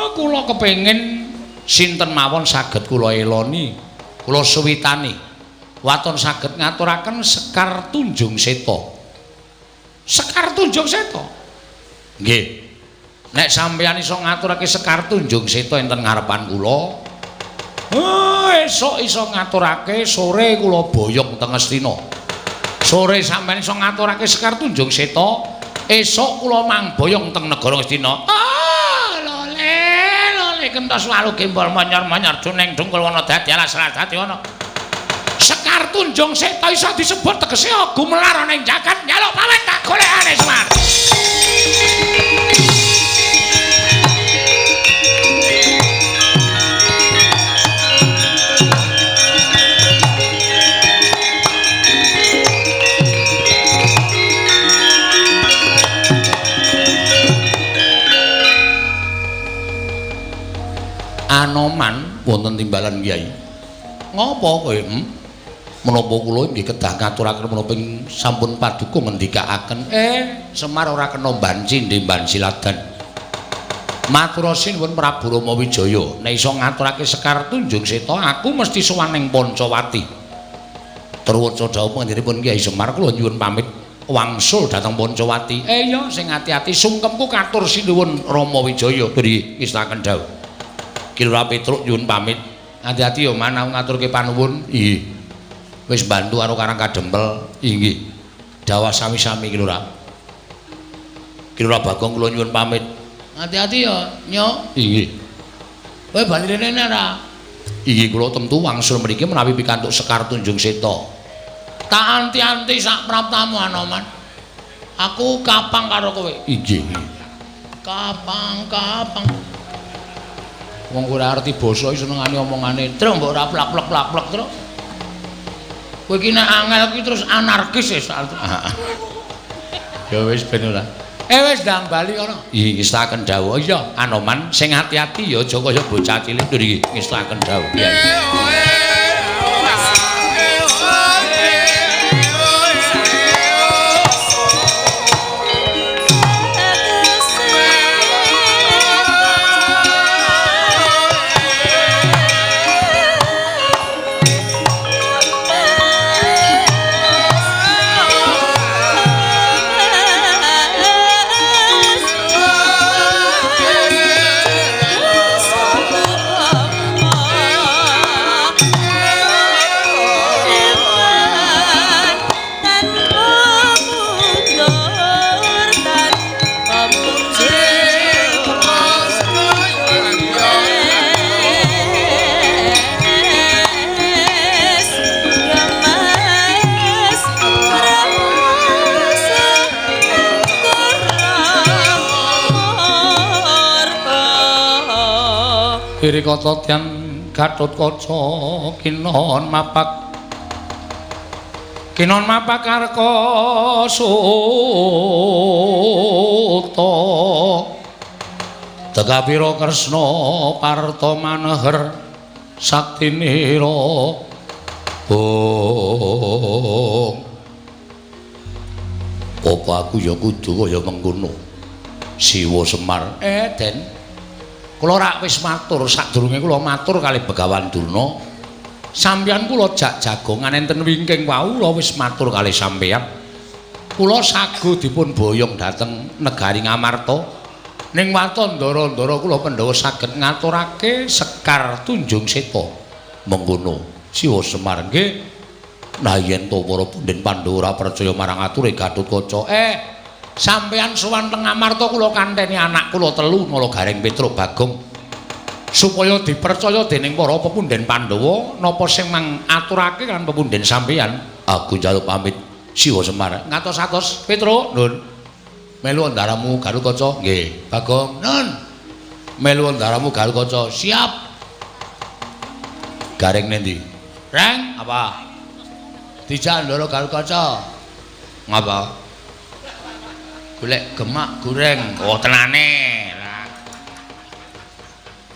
Kula kepengin sinten mawon saged kula eloni, kula suwitani. Waton saged ngaturaken Sekar Tunjung Seta. Sekar Tunjung Seta. Nggih. Nek sampeyan iso ngaturake Sekar Tunjung Seta enten ngarepan kula, esuk iso ngaturake sore kula boyong teng Astina. Sore sampeyan iso ngaturake Sekar Tunjung Seta, esuk kula mang boyong teng negara Astina. Lole kentos walu gembol monyor-monyor juneng dungkul wana dadi alas dadi ana. Sekar Tunjung Seta iso disebut tegese gumelar ana ing jagat nyaluk pamit tak golekane Semar. Anoman wonten timbalan Kyai. Ngopo kowe? Menapa kula nggih kedah ngaturaken menapa sampun paduka ngendikaaken Semar ora kena banci ndemban siladan. Matur sinuwun Prabu Rama Wijaya, nek iso ngaturake Sekar Tunjung Seta aku mesti sowan ning Pancawati. Terwaca dawuh panjenenganipun Kyai Semar kula nyuwun pamit wangsul dhateng Pancawati. Ya sing ati-ati sungkemku katur sinuwun Rama Wijaya dri istaken dawuh. Kilura Petruk nyuwun pamit. Hati-hati ya Man, aku ngaturke panuwun. Nggih. Wis bantu karo Karang Kadempel. Nggih. Dawa sami-sami Kilura. Kilura Bagong kula nyuwun pamit. Hati-hati ya, Nyok. Nggih. Kowe bali rene ora? Nggih, kula temtu wangsul mriki menawi pikantuk Sekar Tunjung Seta. Tak anti-anti sak praptamu Anoman. Aku kapang karo kowe. Nggih. Kapang. Wong ora ngerti basa senengane omongane. Terus mbok ora plak-plek terus. Kowe iki nek angel iki terus anarkis ya. Ya wis ben ora. Wis ndang bali kono. Nggih, ngestaken dawuh. Iya, Anoman sing ati-ati ya aja kaya bocah cilik. Nggih, ngestaken dawuh. Iri kata tiang Gatotkaca kinon mapak Karkasuta Tegapira Kresna parta maneher saktinira apa aku ya kudu kaya mengkono Siwa Semar Den kula rak wis matur sadurunge kula matur kalih Begawan Durna sampeyan kula jak jagongan enten wingking wau kula wis matur kalih sampeyan kula sagu dipun boyong dhateng negari Ngamarta ning watandara-ndara kula Pandhawa saged ngaturake Sekar Tunjung Seta mengkono Siwa Semar nggih nah yen to para punden Pandhawa ora percaya marang ature Gatotkaca sampeyan sowan teng Ngamarta kula kanteni anak kula telu Nalagaring Petruk Bagong supaya dipercaya dening para pepunden Pandhawa napa sing mangaturake kan pepunden sampeyan aku njaluk pamit Siwa Semar ngatos-atos Petruk nun melu andaramu Gatotkaca nggih Bagong nun melu andaramu Gatotkaca siap garing nendi Reng apa dijak ndara Gatotkaca ngapa golek gemak goreng oh tenane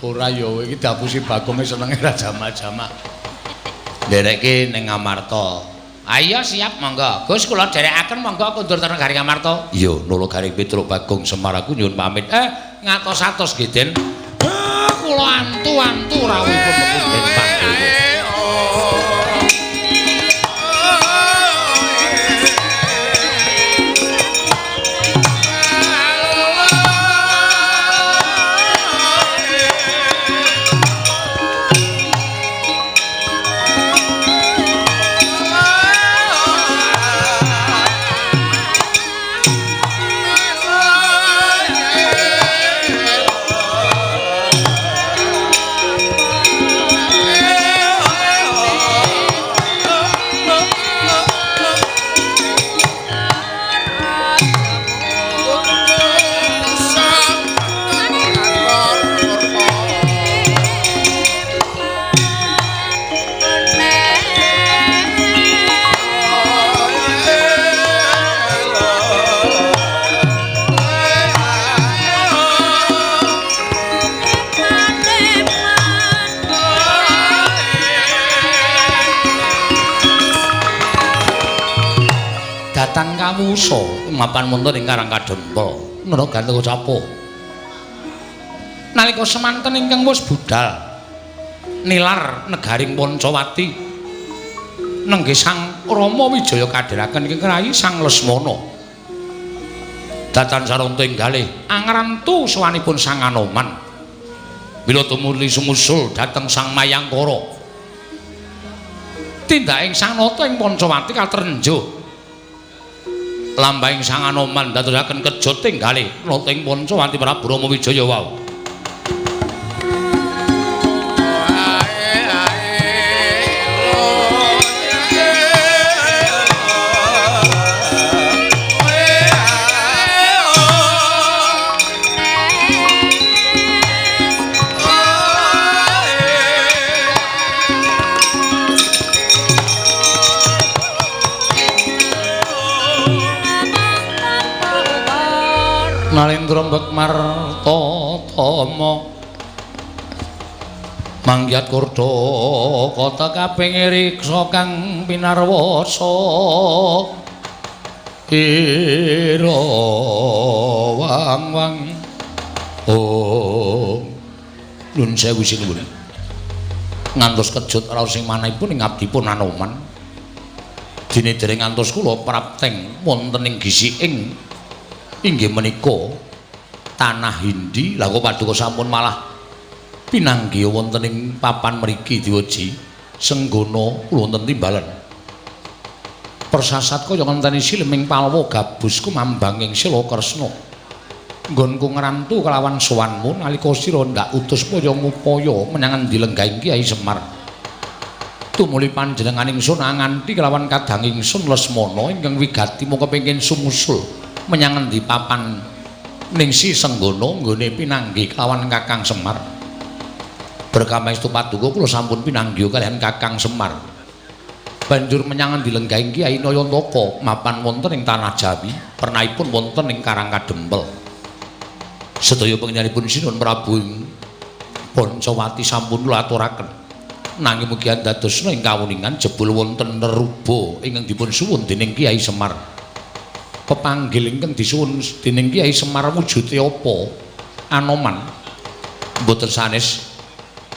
ora ya iki dapusi Bagong senenge ra jamak-jamak nderekke ning Ngamarta ayo siap monggo Gus kula derekaken monggo kundur teng Negari Ngamarta iya Nalagaring Petruk Bagong Semar aku nyuwun pamit ngatos-atos nggih Den kula antu-antu rawuhipun pepunden Pandhawa Datang kawusa mapan wonten ing Karang Kadempel Nara Gatotkaca nalika semanten ingkang wis budal nilar negaring Pancawati nenggih Sang Rama Wijaya kadhiraken ing Rayi Sang Lesmana datan saronta enggalih angrantu sawanipun Sang Anoman bila tumuli sumusul dhateng Sang Mayangkara tindaking Sang Nata ing Pancawati katrenjo lambahing Sang Anoman ndadosaken kejot enggalih nata ing Pancawati Prabu Rama Wijaya wau Nalendra Bekmartatama manggiat kurda kota kaping riksa kang pinarwasa ira wang-wang oh nun sewu sinuwun ngantos kejut raos sing manahipun ing abdipun Anoman dene dereng ngantos kula prapteng wonten ing gisiking inggih menika tanah Hindi lha kok paduka sampun malah pinanggih wonten ing papan mriki Diwaji Senggana kula wonten timbalan persasat kaya ngenteni sileming palwa gabus kumambang ing Sila Kresna nggonku ngrantu kelawan sowanmu nalika sira ndak utus paya ngupaya menyang endi lenggahing Kyai Semar tumuli panjenengan ingsun nganti kelawan kadang ingsun Lesmana ingkang wigati mung kepengin sumusul menyang endi papan ning si Senggana nggone pinanggih kelawan Kakang Semar. Berkamaestu paduka kula sampun pinanggih kaliyan Kakang Semar. Banjur menyang endi lenggahing Kyai Nayantaka mapan wonten ing tanah Jawi, pernahipun wonten ing Karang Kadempel. Sedaya panjenenganipun sinuwun Prabu Pancawati sampun kula aturaken. nanging mugi andadosna ing kawuningan jebul wonten neruba ingkang dipun suwun dening Kyai Semar. Pepanggil ingkang disuwun dening Kyai Semar wujude apa? Anoman. Mboten sanes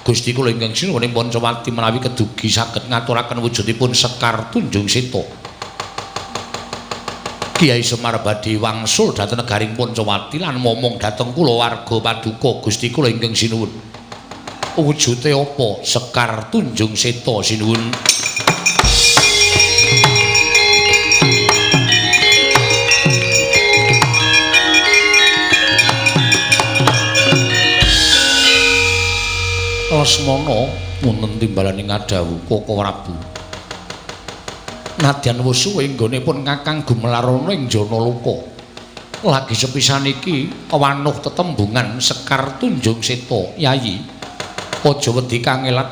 Gusti kula ingkang sinuwuning Pancawati menawi kedugi saged ngaturaken wujudipun Sekar Tunjung Seta. Kyai Semar badhe wangsul dhateng negaring Pancawati lan momong dhateng kula warga Paduka Gusti kula ingkang sinuwun. Wujude apa? Sekar Tunjung Seta sinuwun. Lesmana wonten timbalaning Adawu Kaka Prabu. Nadyan wus suwe nggonipun Kakang Gumelarana ing Janaloka. Lagi sepisan iki wanuh tetembungan Sekar Tunjung Seta, Yayi. Aja wedi kangelat.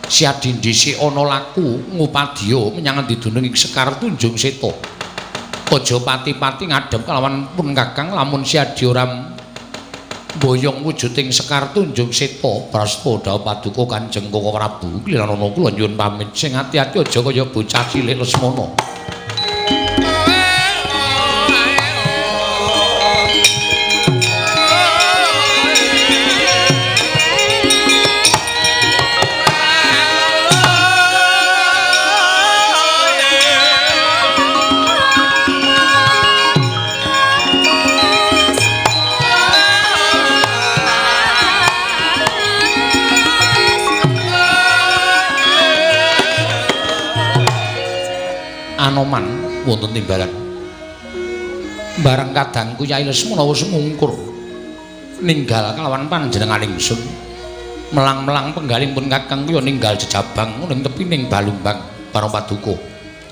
Siadi dhisik ana laku ngupadya menyang diduning Sekar Tunjung Seta. Aja pati-pati ngadhep kalawan pun Kakang lamun siadi ora boyong wujuding Sekar Tunjung Seta prasta dawuh Paduka Kanjeng Kaka Prabu. Kliranana kula nyuwun pamit sing ati-ati aja kaya bocah cilik Lesmana. Anoman wonten timbalan. Bareng kadangku Kyai Lesmana wis mungkur ninggal kalawan panjenengan ingsun. Melang-melang penggalipun Kakang kuwi ninggal jejabang ning tepining Balumbang para Paduka.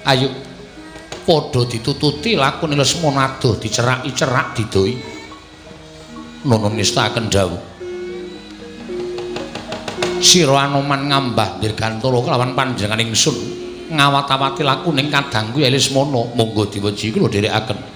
Ayo padha ditututi lakune Lesmana adoh diceraki-cerak didoi. Nuwun ngestaken dawuh. Sira Anoman ngambah dirgantara kalawan panjenengan ingsun. Ngawat-awati lakuning kadangku Lesmana monggo diweji kula dherekaken.